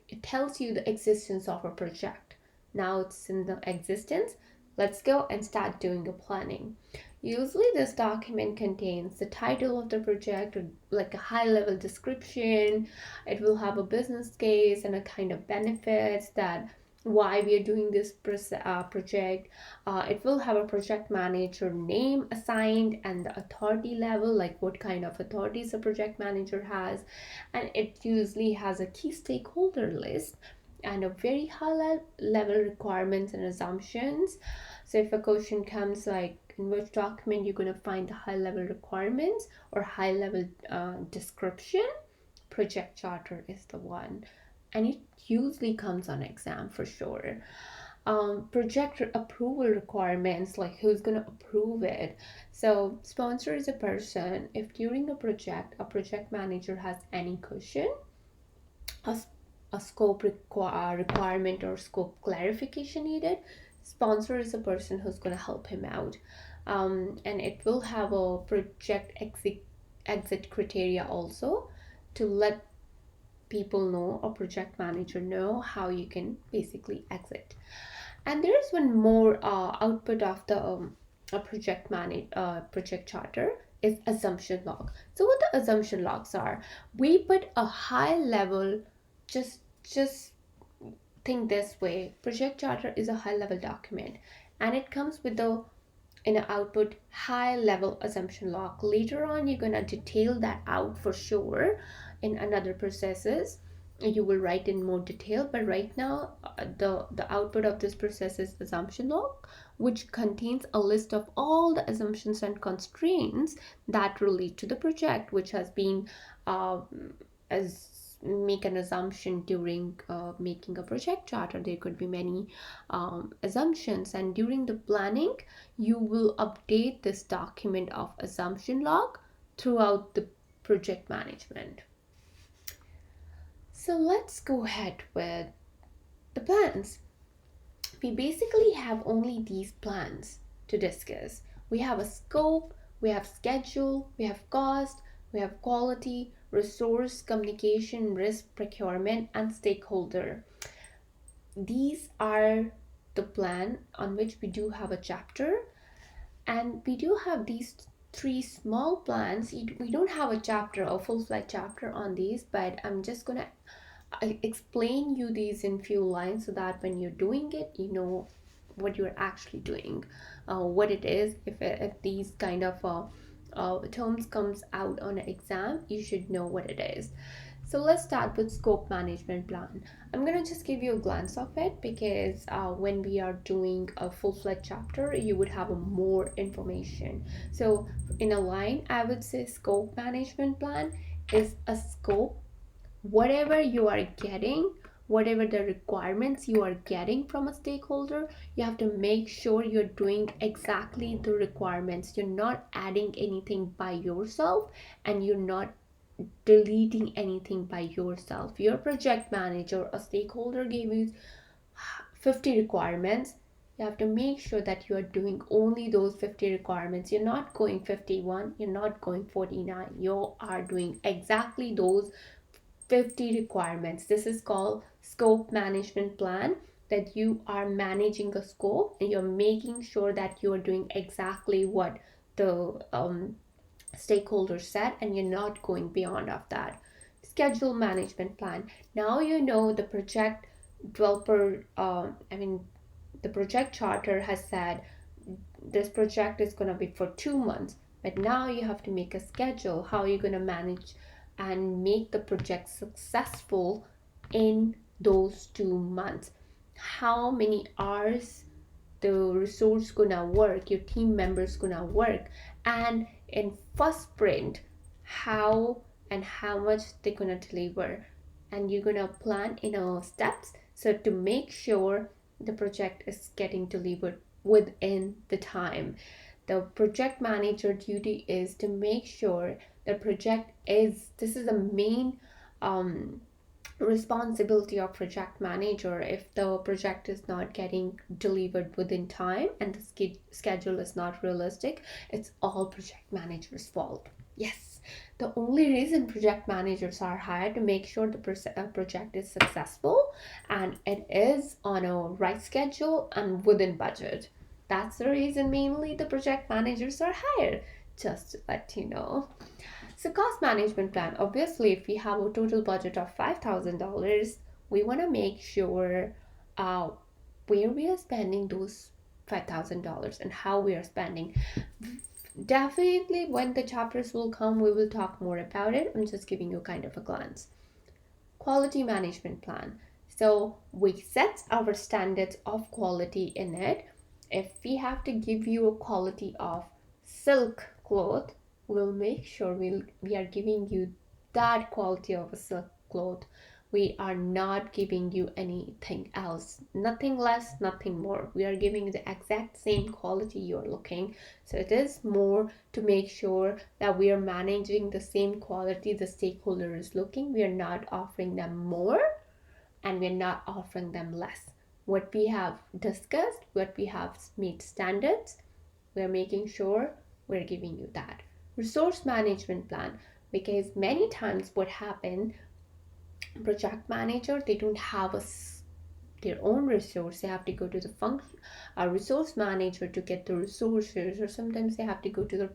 it tells you the existence of a project. Now it's in the existence. Let's go and start doing the planning. Usually this document contains the title of the project, or like a high level description. It will have a business case and a kind of benefits, that why we are doing this project. It will have a project manager name assigned and the authority level, like what kind of authorities a project manager has. And it usually has a key stakeholder list and a very high level requirements and assumptions. So if a question comes like, in which document you're going to find the high level requirements or high level description, project charter is the one. And it usually comes on exam for sure. Project approval requirements, like who's going to approve it. So sponsor is a person. If during a project manager has any question, a, a scope requirement or scope clarification needed, sponsor is a person who's going to help him out. And it will have a project exit criteria also, to let people know or project manager know how you can basically exit. And there is one more output of the project charter is assumption log. So what the assumption logs are, we put a high level, just think this way, project charter is a high level document, and it comes with the in an output high level assumption log. Later on you're gonna detail that out for sure in another processes. You will write in more detail, but right now the output of this process is assumption log, which contains a list of all the assumptions and constraints that relate to the project, which has been as make an assumption during making a project charter. There could be many assumptions, and during the planning you will update this document of assumption log throughout the project management. So let's go ahead with the plans. We basically have only these plans to discuss. We have a scope, we have schedule, we have cost, we have quality, resource, communication, risk, procurement, and stakeholder. These are the plan on which we do have a chapter, and we do have these three small plans. We don't have a chapter, a full-fledged chapter on these, but I'm just gonna explain you these in few lines so that when you're doing it, you know what you're actually doing, what it is. If these kind of terms comes out on an exam, you should know what it is. So let's start with scope management plan. I'm gonna just give you a glance of it, because when we are doing a full-fledged chapter, you would have more information. So in a line, I would say scope management plan is a scope, whatever you are getting, whatever the requirements you are getting from a stakeholder, you have to make sure you're doing exactly the requirements. You're not adding anything by yourself, and you're not deleting anything by yourself. Your project manager, a stakeholder, gave you 50 requirements. You have to make sure that you are doing only those 50 requirements. You're not going 51, you're not going 49. You are doing exactly those 50 requirements. This is called scope management plan, that you are managing a scope and you're making sure that you are doing exactly what the stakeholders said, and you're not going beyond of that. Schedule management plan. Now you know the project developer, the project charter has said this project is going to be for 2 months, but now you have to make a schedule how you're going to manage and make the project successful in those 2 months. How many hours the resource gonna work, your team members gonna work, and in first sprint how and how much they're gonna deliver. And you're gonna plan in steps, so to make sure the project is getting delivered within the time. The project manager duty is to make sure the project is, this is the main responsibility of project manager. If the project is not getting delivered within time and the schedule is not realistic, it's all project manager's fault. Yes, the only reason project managers are hired to make sure the project is successful and it is on a right schedule and within budget. That's the reason mainly the project managers are hired, just to let you know. So cost management plan, obviously if we have a total budget of $5,000, we want to make sure uh, where we are spending those $5,000 and how we are spending. Definitely when the chapters will come, we will talk more about it. I'm just giving you kind of a glance. Quality management plan. So we set our standards of quality in it. If we have to give you a quality of silk cloth, we'll make sure we are giving you that quality of a silk cloth. We are not giving you anything else, nothing less, nothing more. We are giving you the exact same quality you're looking. So it is more to make sure that we are managing the same quality the stakeholder is looking. We are not offering them more and we're not offering them less. What we have discussed, what we have made standards, we're making sure we're giving you that. Resource management plan, because many times what happens, project manager, they don't have their own resource. They have to go to the resource manager to get the resources, or sometimes they have to go to the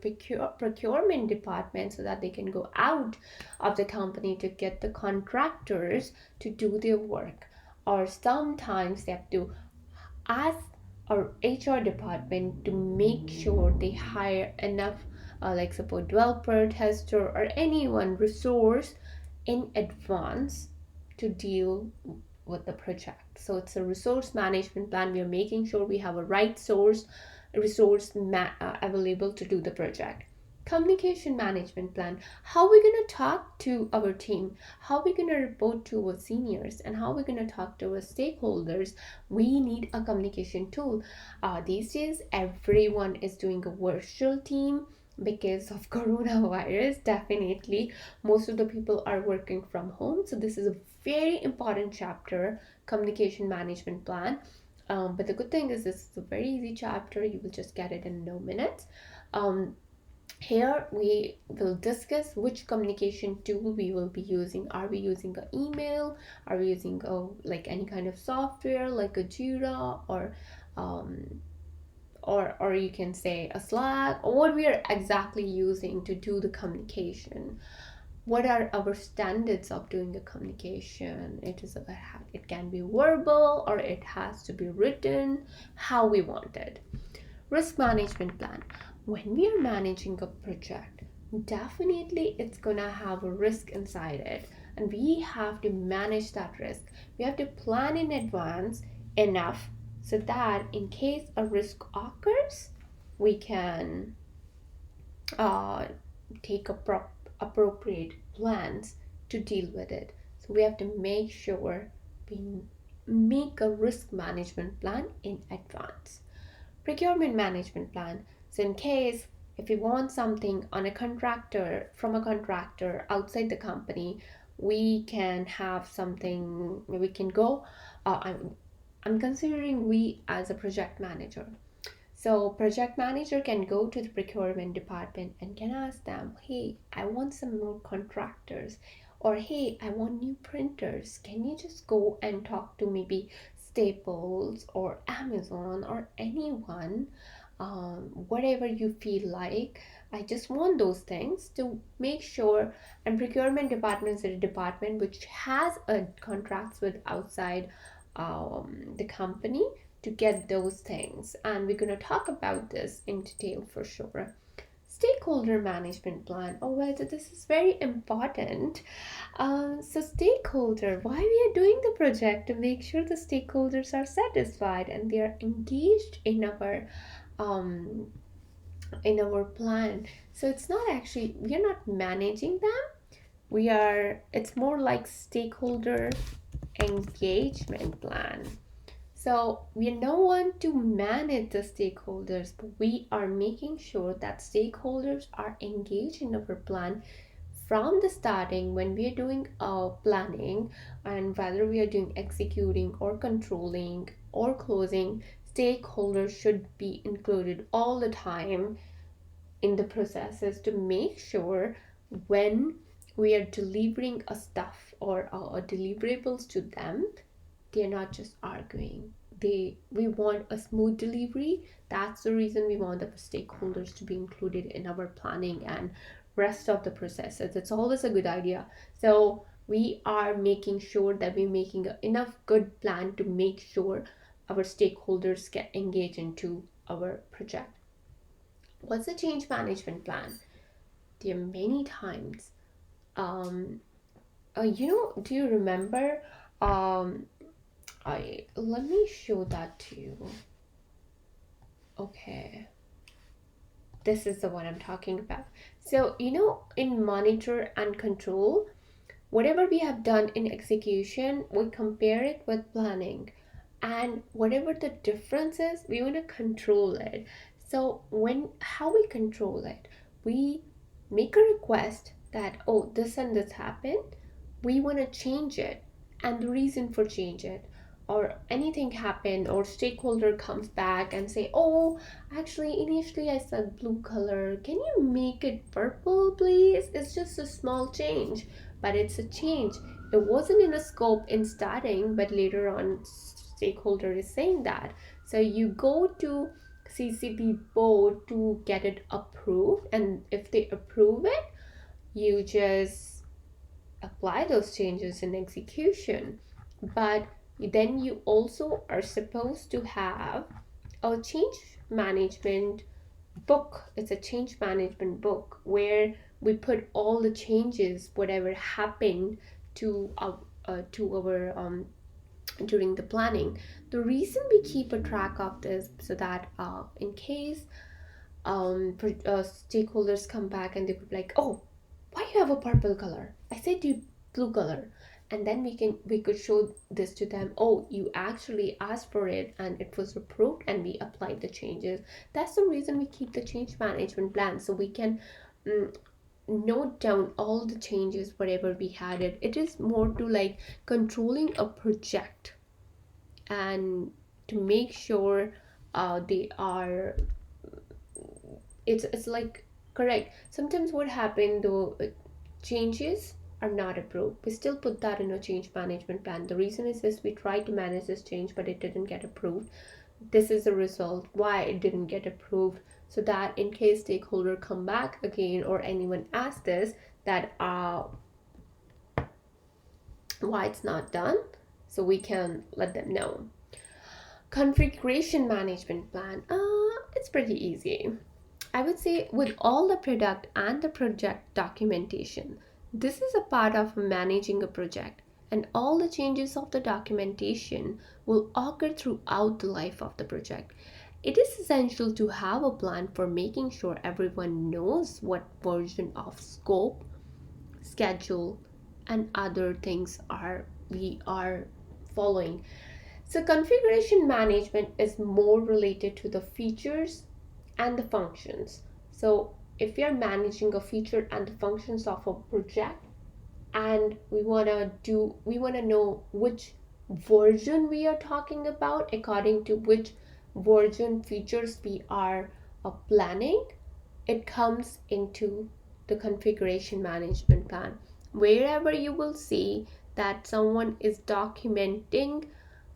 procurement department so that they can go out of the company to get the contractors to do their work, or sometimes they have to ask our HR department to make sure they hire enough like support developer, tester, or anyone resource in advance to deal with the project. So it's a resource management plan. We are making sure we have a right resource available to do the project. Communication management plan. How are we going to talk to our team? How are we going to report to our seniors? And how are we going to talk to our stakeholders? We need a communication tool. These days, everyone is doing a virtual team because of coronavirus. Definitely most of the people are working from home, so this is a very important chapter, communication management plan. But the good thing is this is a very easy chapter. You will just get it in no minutes. Here we will discuss which communication tool we will be using. Are we using an email? Are we using like any kind of software like a Jira, or you can say a Slack, or what we are exactly using to do the communication. What are our standards of doing the communication? It can be verbal or it has to be written, how we want it. Risk management plan. When we are managing a project, definitely it's gonna have a risk inside it, and we have to manage that risk. We have to plan in advance enough so that in case a risk occurs, we can take appropriate plans to deal with it. So we have to make sure we make a risk management plan in advance. Procurement management plan. So in case if we want something on a contractor from a contractor outside the company, we can have something, we can go, I'm considering we as a project manager. So project manager can go to the procurement department and can ask them, hey, I want some more contractors, or hey, I want new printers. Can you just go and talk to maybe Staples or Amazon or anyone, whatever you feel like. I just want those things to make sure. And procurement department is a department which has a contracts with outside the company to get those things, and we're going to talk about this in detail for sure. Stakeholder management plan. Oh well, this is very important. So stakeholder, why we are doing the project? To make sure the stakeholders are satisfied and they are engaged in our plan. So it's not actually, we are not managing them. It's more like stakeholder engagement plan. So we don't want to manage the stakeholders, but we are making sure that stakeholders are engaged in our plan from the starting when we are doing planning, and whether we are doing executing or controlling or closing, stakeholders should be included all the time in the processes to make sure when we are delivering a stuff or deliverables to them, they're not just arguing. We want a smooth delivery. That's the reason we want the stakeholders to be included in our planning and rest of the processes. It's always a good idea. So we are making sure that we're making enough good plan to make sure our stakeholders get engaged into our project. What's a change management plan? There are many times. Um, do you remember? Um, I Let me show that to you. Okay, this is the one I'm talking about. So in monitor and control, whatever we have done in execution, we compare it with planning. And whatever the difference is, we want to control it. So how we control it, we make a request that, oh, this and this happened. We want to change it and the reason for change it, or anything happened or stakeholder comes back and say, oh, actually initially I said blue color, can you make it purple please? It's just a small change, but it's a change. It wasn't in a scope in starting, but later on stakeholder is saying that. So you go to CCP board to get it approved, and if they approve it, you just apply those changes in execution. But then you also are supposed to have a change management book. It's a change management book where we put all the changes, whatever happened to our during the planning. The reason we keep a track of this, so that in case stakeholders come back and they could be like, oh, why you have a purple color? I said you blue color. And then we could show this to them. Oh, you actually asked for it and it was approved and we applied the changes. That's the reason we keep the change management plan, so we can mm, note down all the changes whatever we had it. It is more to like controlling a project and to make sure they are, it's like correct. Sometimes what happened though, changes are not approved, we still put that in a change management plan. The reason is this: we tried to manage this change but it didn't get approved. This is the result why it didn't get approved, so that in case stakeholder come back again or anyone asks this, that why it's not done, so we can let them know. Configuration management plan, it's pretty easy. I would say with all the product and the project documentation, this is a part of managing a project, and all the changes of the documentation will occur throughout the life of the project. It is essential to have a plan for making sure everyone knows what version of scope, schedule, and other things are we are following. So configuration management is more related to the features and the functions. So if we are managing a feature and the functions of a project, and we want to know which version we are talking about, according to which version features we are planning, it comes into the configuration management plan. Wherever you will see that someone is documenting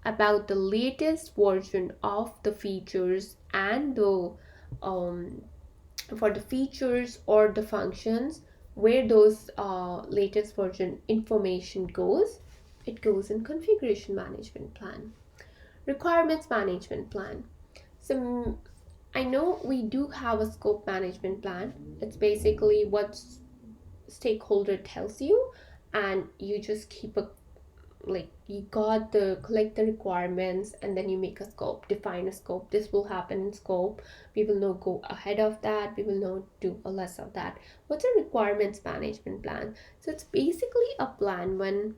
about the latest version of the features and the for the features or the functions, where those latest version information goes, it goes in configuration management plan. Requirements management plan. So I know we do have a scope management plan. It's basically what stakeholder tells you, and you just keep a, like, you got the collect the requirements and then you make a scope, define a scope. This will happen in scope. We will not go ahead of that, we will not do a less of that. What's a requirements management plan? So it's basically a plan when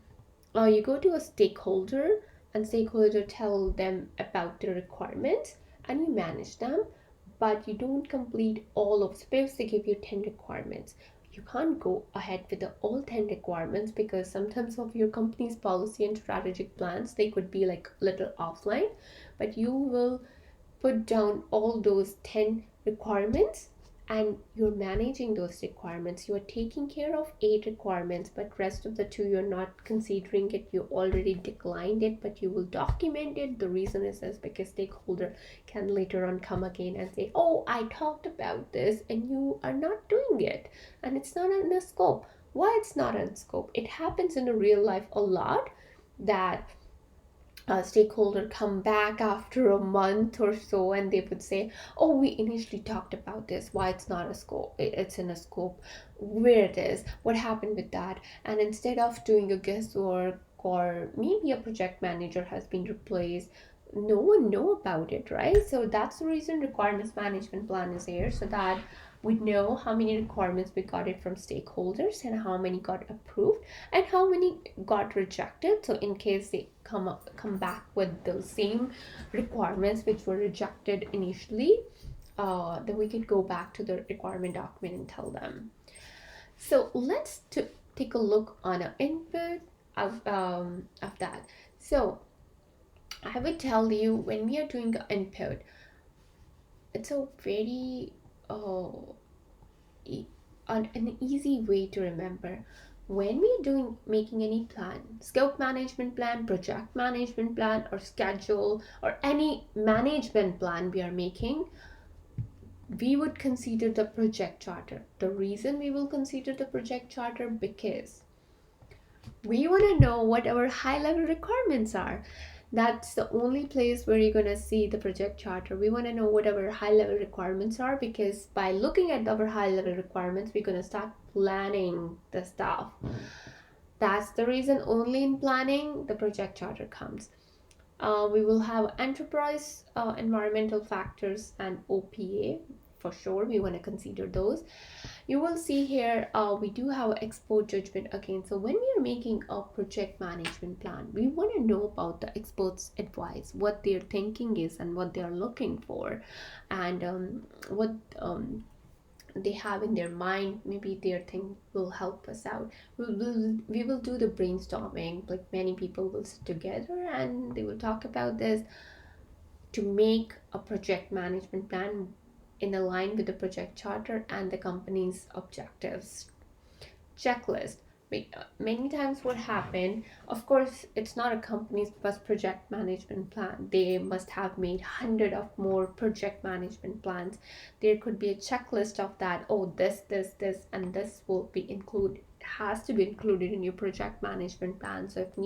you go to a stakeholder and stakeholder tell them about the requirements and you manage them, but you don't complete all of, suppose they give you 10 requirements, you can't go ahead with the all 10 requirements because sometimes of your company's policy and strategic plans they could be like little offline, but you will put down all those 10 requirements and you're managing those requirements. You are taking care of 8 requirements, but rest of the 2 you're not considering it, you already declined it, but you will document it. The reason is because stakeholder can later on come again and say, oh, I talked about this and you are not doing it and it's not in the scope. Why it's not in scope? It happens in a real life a lot that stakeholder come back after a month or so and they would say, oh, we initially talked about this, why it's not a scope, it's in a scope, where it is, what happened with that. And instead of doing a guesswork, or maybe a project manager has been replaced, no one know about it, right? So that's the reason requirements management plan is here, so that we know how many requirements we got it from stakeholders and how many got approved and how many got rejected. So in case they come back with those same requirements which were rejected initially, then we could go back to the requirement document and tell them. So let's take a look on an input of that. So I would tell you, when we are doing an input, it's a very an easy way to remember. When we are doing making any plan, scope management plan, project management plan, or schedule, or any management plan we are making, we would consider the project charter. The reason we will consider the project charter, because we want to know what our high level requirements are. That's the only place where you're going to see the project charter. We want to know what our high level requirements are, because by looking at our high level requirements, we're going to start planning the stuff. That's the reason only in planning the project charter comes. We will have enterprise environmental factors and OPA. For sure, we want to consider those. You will see here we do have expert judgment again. So when we are making a project management plan, we want to know about the experts' advice, what their thinking is and what they are looking for, and what they have in their mind. Maybe their thing will help us out. We will do the brainstorming, like many people will sit together and they will talk about this to make a project management plan in line with the project charter and the company's objectives. Checklist. Many times what happened, of course, it's not a company's first project management plan. They must have made 100 of more project management plans. There could be a checklist of that. Oh, this, and this will be included. It has to be included in your project management plan. So if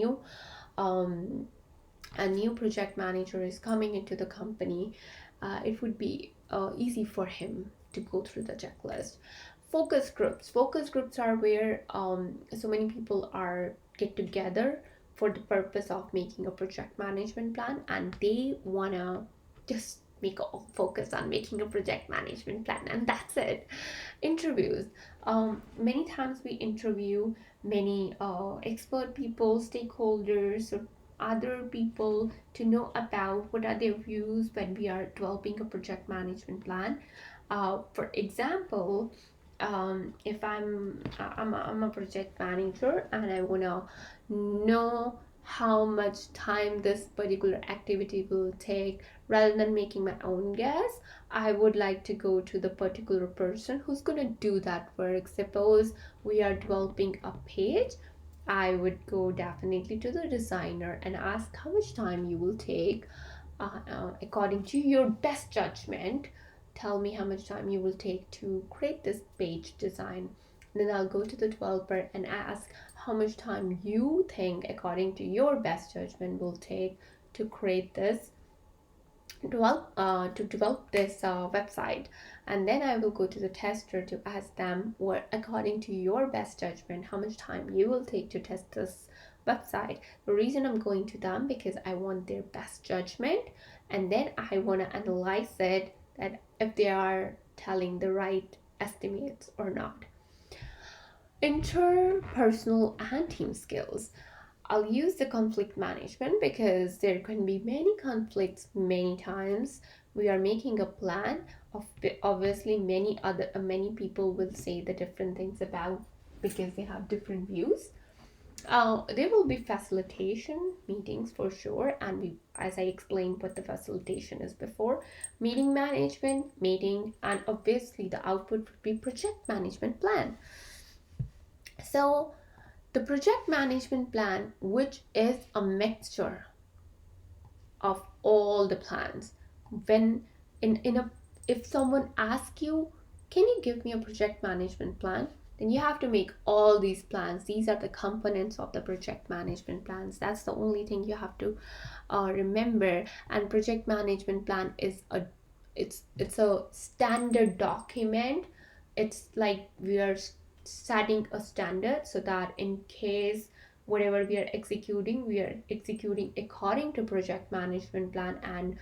a new project manager is coming into the company, it would be easy for him to go through the checklist. Focus groups are where so many people are get together for the purpose of making a project management plan, and they wanna just make a focus on making a project management plan, and that's it. Interviews. Many times we interview many expert people, stakeholders, or other people to know about what are their views when we are developing a project management plan. For example, if I'm a project manager and I wanna know how much time this particular activity will take, rather than making my own guess, I would like to go to the particular person who's gonna do that work. Suppose we are developing a page, I would go definitely to the designer and ask how much time you will take, according to your best judgment. Tell me how much time you will take to create this page design. Then I'll go to the developer and ask how much time you think, according to your best judgment, will take to create this, to develop this website. And then I will go to the tester to ask them, what, according to your best judgment, how much time you will take to test this website. The reason I'm going to them, because I want their best judgment, and then I want to analyze it, that if they are telling the right estimates or not. Interpersonal and team skills. I'll use the conflict management because there can be many conflicts many times. We are making a plan of obviously many people will say the different things about because they have different views. There will be facilitation meetings for sure, and as I explained what the facilitation is before, meeting management, meeting, and obviously the output would be project management plan. So the project management plan, which is a mixture of all the plans, when in a if someone asks you, can you give me a project management plan, then you have to make all these plans. These are the components of the project management plans. That's the only thing you have to remember. And project management plan is it's a standard document. It's like we are setting a standard so that in case whatever we are executing according to project management plan. And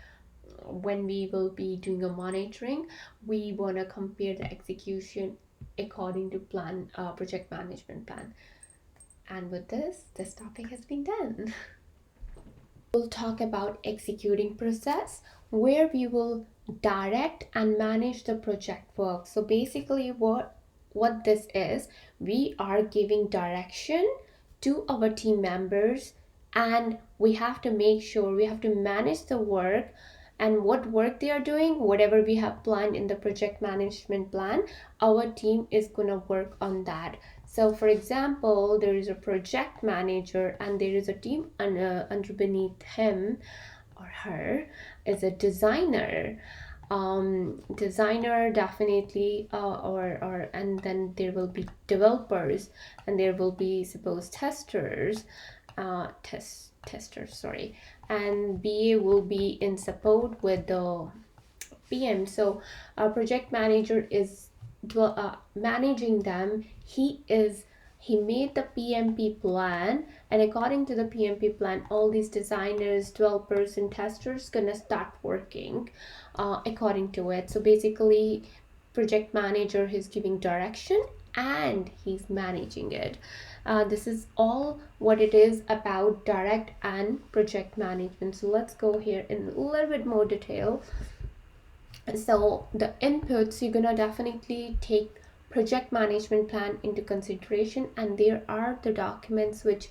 when we will be doing a monitoring, we want to compare the execution according to project management plan. And with this topic has been done. We'll talk about executing process, where we will direct and manage the project work. So basically what this is, we are giving direction to our team members, and we have to make sure we have to manage the work and what work they are doing. Whatever we have planned in the project management plan, our team is going to work on that. So for example, there is a project manager and there is a team under beneath him or her is a designer. Designer definitely, or and then there will be developers, and there will be suppose testers, testers, sorry, and BA will be in support with the PM. So our project manager is managing them. He made the PMP plan, and according to the PMP plan, all these designers, developers, and testers gonna start working according to it. So basically, project manager is giving direction and he's managing it. This is all what it is about direct and project management. So let's go here in a little bit more detail. So the inputs, you're gonna definitely take project management plan into consideration, and there are the documents which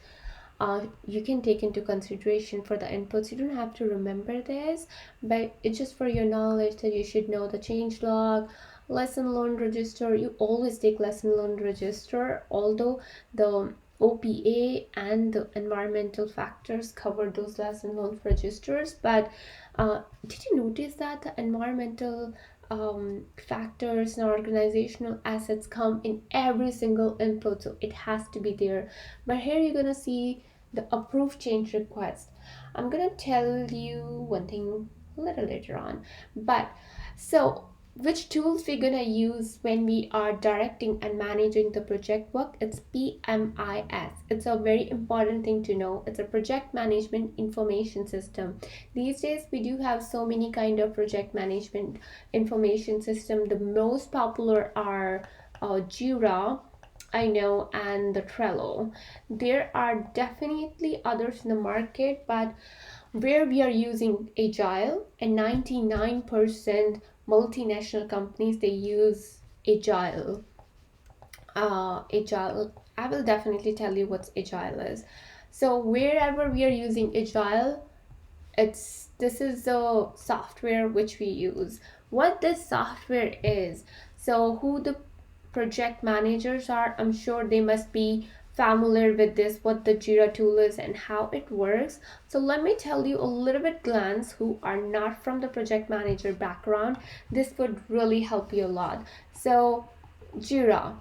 you can take into consideration for the inputs. You don't have to remember this, but it's just for your knowledge that you should know the change log, lesson learned register. You always take lesson learned register, although the OPA and the environmental factors cover those lesson learned registers. But did you notice that the environmental factors and organizational assets come in every single input, so it has to be there. But here you're gonna see the approved change request. I'm gonna tell you one thing a little later on. But so which tools we're gonna use when we are directing and managing the project work? It's PMIS. It's a very important thing to know. It's a project management information system. These days we do have so many kind of project management information system. The most popular are Jira, I know, and the Trello. There are definitely others in the market, but where we are using Agile, and 99% multinational companies, they use Agile. Agile, I will definitely tell you what Agile is. So wherever we are using Agile, this is the software which we use. What this software is, so who the project managers are, I'm sure they must be familiar with this, what the Jira tool is and how it works. So let me tell you a little bit glance who are not from the project manager background. This would really help you a lot. So Jira,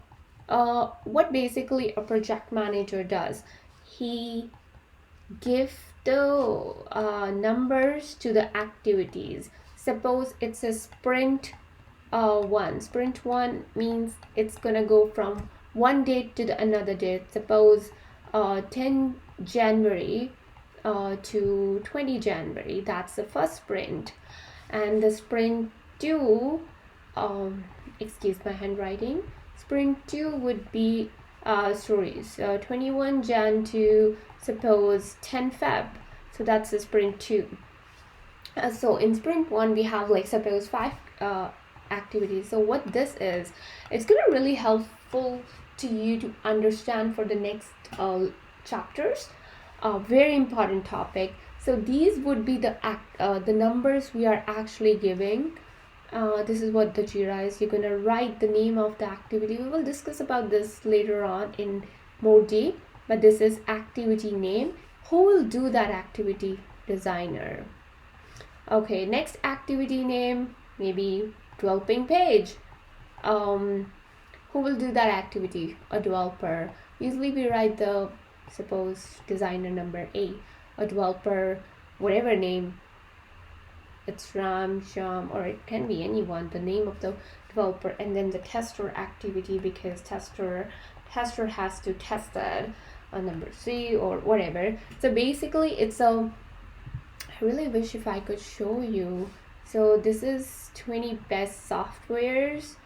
what basically a project manager does, he give the numbers to the activities. Suppose it's a sprint one. Sprint one means it's gonna go from one date to another date. Suppose 10 January to 20 January. That's the first sprint. And the sprint two, excuse my handwriting. Sprint two would be stories. 21 Jan to suppose 10 Feb. So that's the sprint 2. So in sprint 1 we have like suppose 5 activities. So what this is, it's gonna really helpful to you to understand for the next chapters. Very important topic. So these would be the numbers we are actually giving. This is what the Jira is. You're gonna write the name of the activity. We will discuss about this later on in more deep, but this is activity name. Who will do that activity? Designer. Okay, next activity name, maybe developing page. Who will do that activity? A developer. Usually we write the, suppose, designer number A, a developer, whatever name. It's Ram, Sham, or it can be anyone, the name of the developer, and then the tester activity, because tester has to test that, number C or whatever. So basically it's a, I really wish if I could show you. So this is 20 best softwares.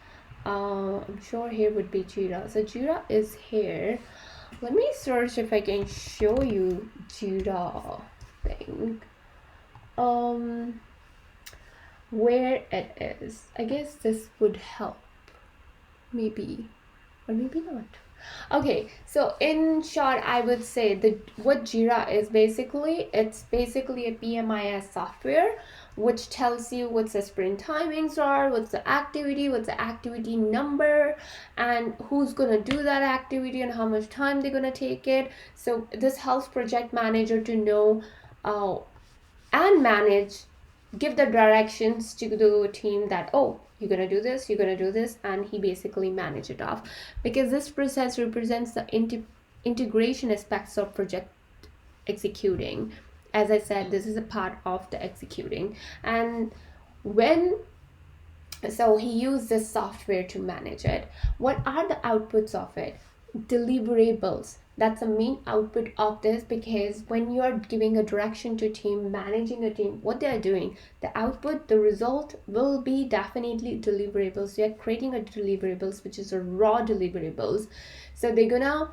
I'm sure here would be Jira. So Jira is here. Let me search if I can show you Jira thing. Where it is. I guess this would help. Maybe. Or maybe not. Okay, so in short, I would say that what Jira is basically, it's basically a PMIS software which tells you what's the sprint timings are, what's the activity number, and who's gonna do that activity and how much time they're gonna take it. So this helps project manager to know and manage, give the directions to the team that, oh, you're gonna do this, and he basically manage it off, because this process represents the integration aspects of project executing. As I said, this is a part of the executing, and so he used this software to manage it. What are the outputs of it? Deliverables. That's the main output of this, because when you are giving a direction to team, managing a team, what they are doing, the output, the result will be definitely deliverables. They are creating a deliverables, which is a raw deliverables. So they're gonna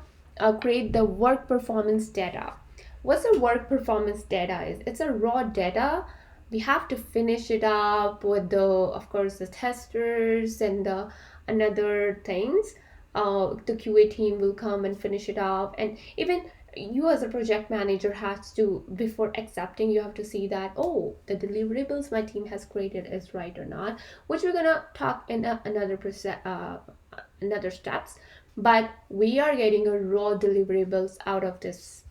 create the work performance data. What's the work performance data is? It's a raw data. We have to finish it up with of course, the testers and the another things. The QA team will come and finish it up, and even you as a project manager has to, before accepting, you have to see that, oh, the deliverables my team has created is right or not, which we're gonna talk in another steps. But we are getting a raw deliverables out of this.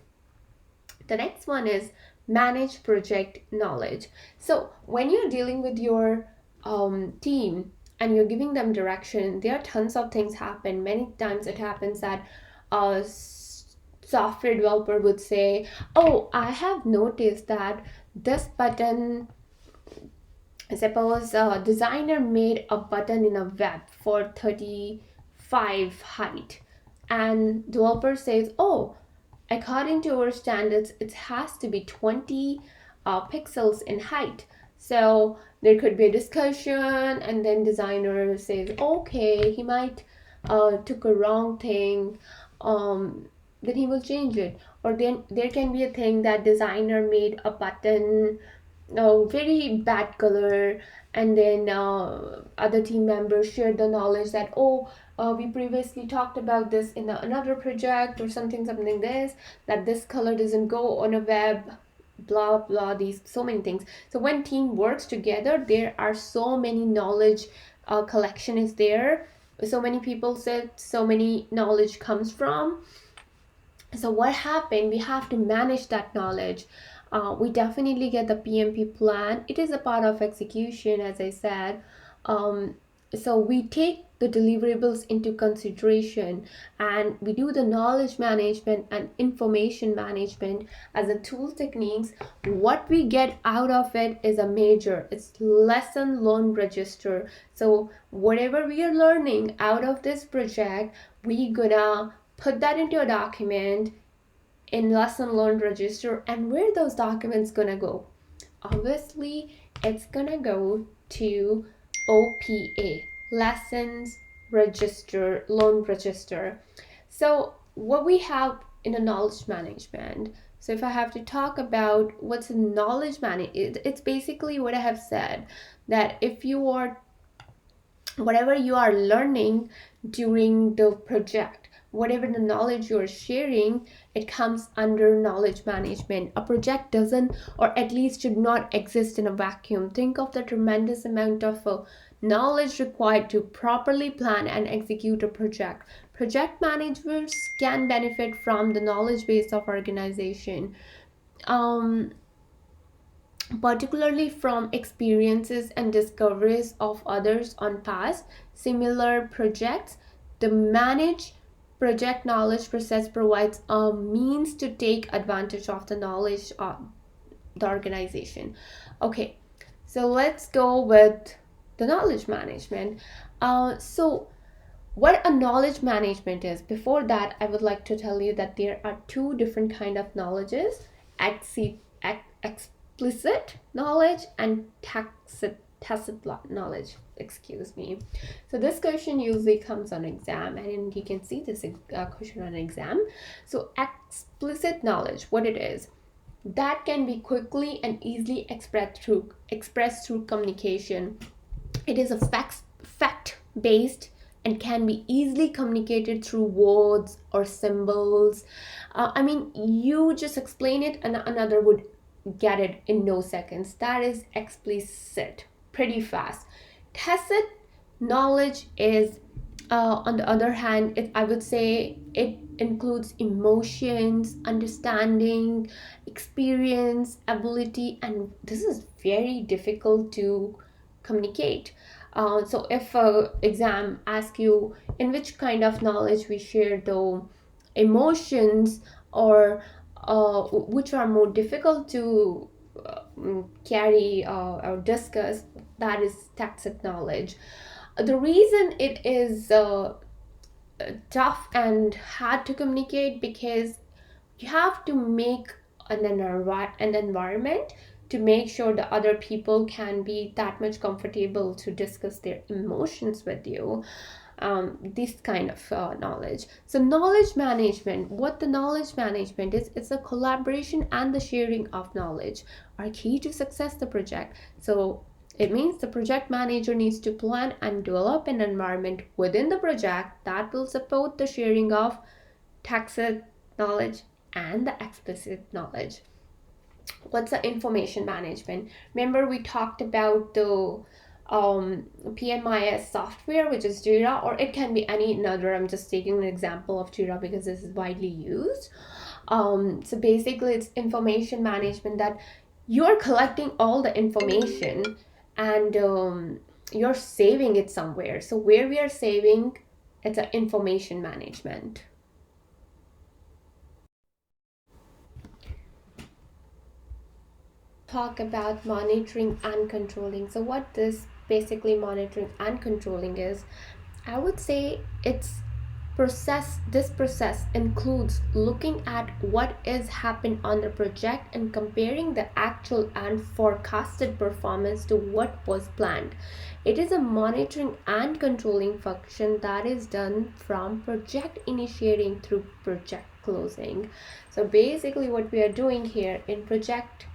The next one is manage project knowledge. So when you're dealing with your team and you're giving them direction, there are tons of things happen. Many times it happens that a software developer would say, oh, I have noticed that this button, suppose a designer made a button in a web for 35 height, and developer says, oh, according to our standards, it has to be 20 pixels in height. So there could be a discussion, and then designer says, okay, he might took a wrong thing, then he will change it. Or then there can be a thing that designer made a button very bad color, and then other team members shared the knowledge that, oh, we previously talked about this in another project or something this, that this color doesn't go on a web, blah blah, these so many things. So when team works together, there are so many knowledge collection is there, so many people said, so many knowledge comes from. So what happened, we have to manage that knowledge. We definitely get the PMP plan. It is a part of execution, as I said. So we take the deliverables into consideration, and we do the knowledge management and information management as a tool techniques. What we get out of it is a major, it's lesson learned register. So whatever we are learning out of this project, we gonna put that into a document in lesson learned register. And where those documents gonna go? Obviously it's gonna go to OPA, lessons register, learned register. So what we have in a knowledge management, so if I have to talk about what's a knowledge management, it's basically what I have said, that if you are, whatever you are learning during the project, whatever the knowledge you're sharing, it comes under knowledge management. A project doesn't, or at least should not, exist in a vacuum. Think of the tremendous amount of knowledge required to properly plan and execute a project. Project managers can benefit from the knowledge base of organization, um, particularly from experiences and discoveries of others on past similar projects. The managed project knowledge process provides a means to take advantage of the knowledge of the organization. Okay, so let's go with the knowledge management. So what a knowledge management is, before that I would like to tell you that there are two different kind of knowledges: explicit knowledge and tacit knowledge, excuse me. So this question usually comes on exam, and you can see this question on exam. So explicit knowledge, what it is, that can be quickly and easily expressed through communication. It is a fact based and can be easily communicated through words or symbols. I mean, you just explain it and another would get it in no seconds. That is explicit, pretty fast. Tacit knowledge is, on the other hand, I would say it includes emotions, understanding, experience, ability, and this is very difficult to communicate. So if exam ask you in which kind of knowledge we share the emotions, or which are more difficult to carry or discuss, that is tacit knowledge. The reason it is tough and hard to communicate, because you have to make an environment to make sure the other people can be that much comfortable to discuss their emotions with you. This kind of knowledge. So knowledge management, what the knowledge management is, it's a collaboration and the sharing of knowledge are key to success the project. So it means the project manager needs to plan and develop an environment within the project that will support the sharing of tacit knowledge and the explicit knowledge. What's the information management? Remember we talked about the PMIS software, which is Jira, or it can be any another. I'm just taking an example of Jira because this is widely used. So basically it's information management, that you're collecting all the information and you're saving it somewhere. So where we are saving, it's an information management. Talk about monitoring and controlling. So what this basically monitoring and controlling is, I would say this process includes looking at what is happened on the project and comparing the actual and forecasted performance to what was planned. It is a monitoring and controlling function that is done from project initiating through project closing. So basically what we are doing here in project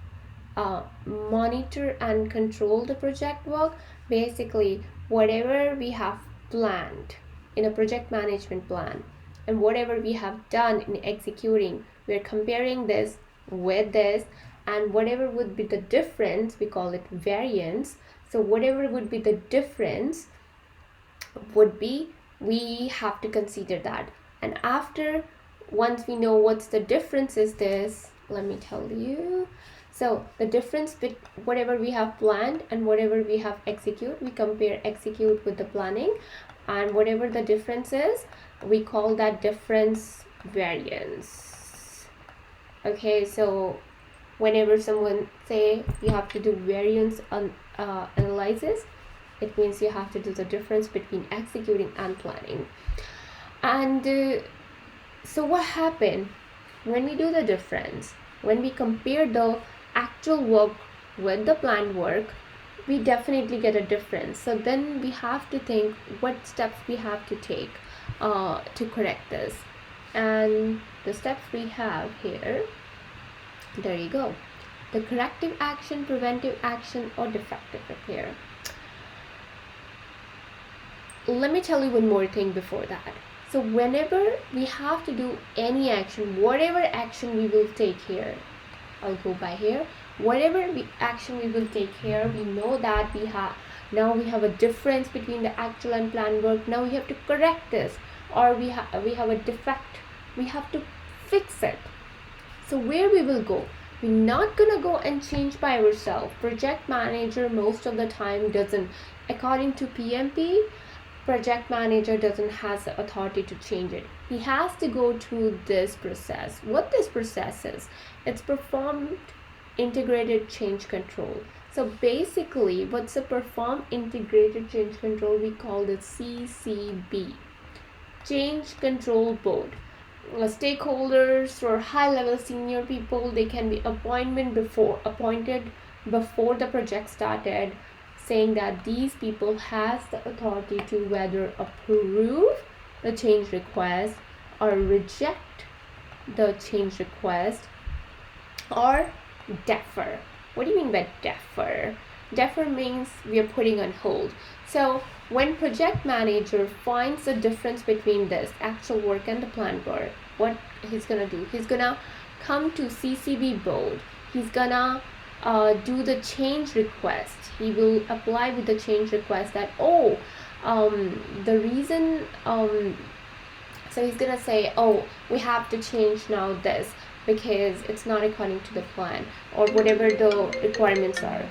monitor and control the project work, basically whatever we have planned in a project management plan and whatever we have done in executing, we're comparing this with this, and whatever would be the difference, we call it variance. So whatever would be the difference would be, we have to consider that. And after, once we know what's the difference is this, let me tell you. So the difference between whatever we have planned and whatever we have execute, we compare execute with the planning, and whatever the difference is, we call that difference variance. Okay, so whenever someone say you have to do variance analysis, it means you have to do the difference between executing and planning. And so what happened when we do the difference, when we compare the actual work with the planned work, we definitely get a difference. So then we have to think what steps we have to take to correct this. and the steps we have here, there you go. The corrective action, preventive action, or defective repair. Let me tell you one more thing before that. So whenever we have to do any action, whatever action we will take here, I'll go by here, whatever action we will take here, we know that we have a difference between the actual and planned work. Now we have to correct this, or we have a defect, we have to fix it. So where we will go, we're not gonna go and change by ourselves. Project manager most of the time doesn't. According to PMP, project manager doesn't has the authority to change it. He has to go through this process. What this process is, it's performed integrated change control. So basically, what's a performed integrated change control? We call it CCB, change control board. Stakeholders or high level senior people, they can be appointed before the project started, saying that these people has the authority to whether approve the change request or reject the change request or defer. What do you mean by defer? Defer means we are putting on hold. So when project manager finds the difference between this actual work and the planned work, what he's gonna do, he's gonna come to CCB board, he's gonna do the change request. He will apply with the change request that the reason so he's gonna say, we have to change now this because it's not according to the plan or whatever the requirements are.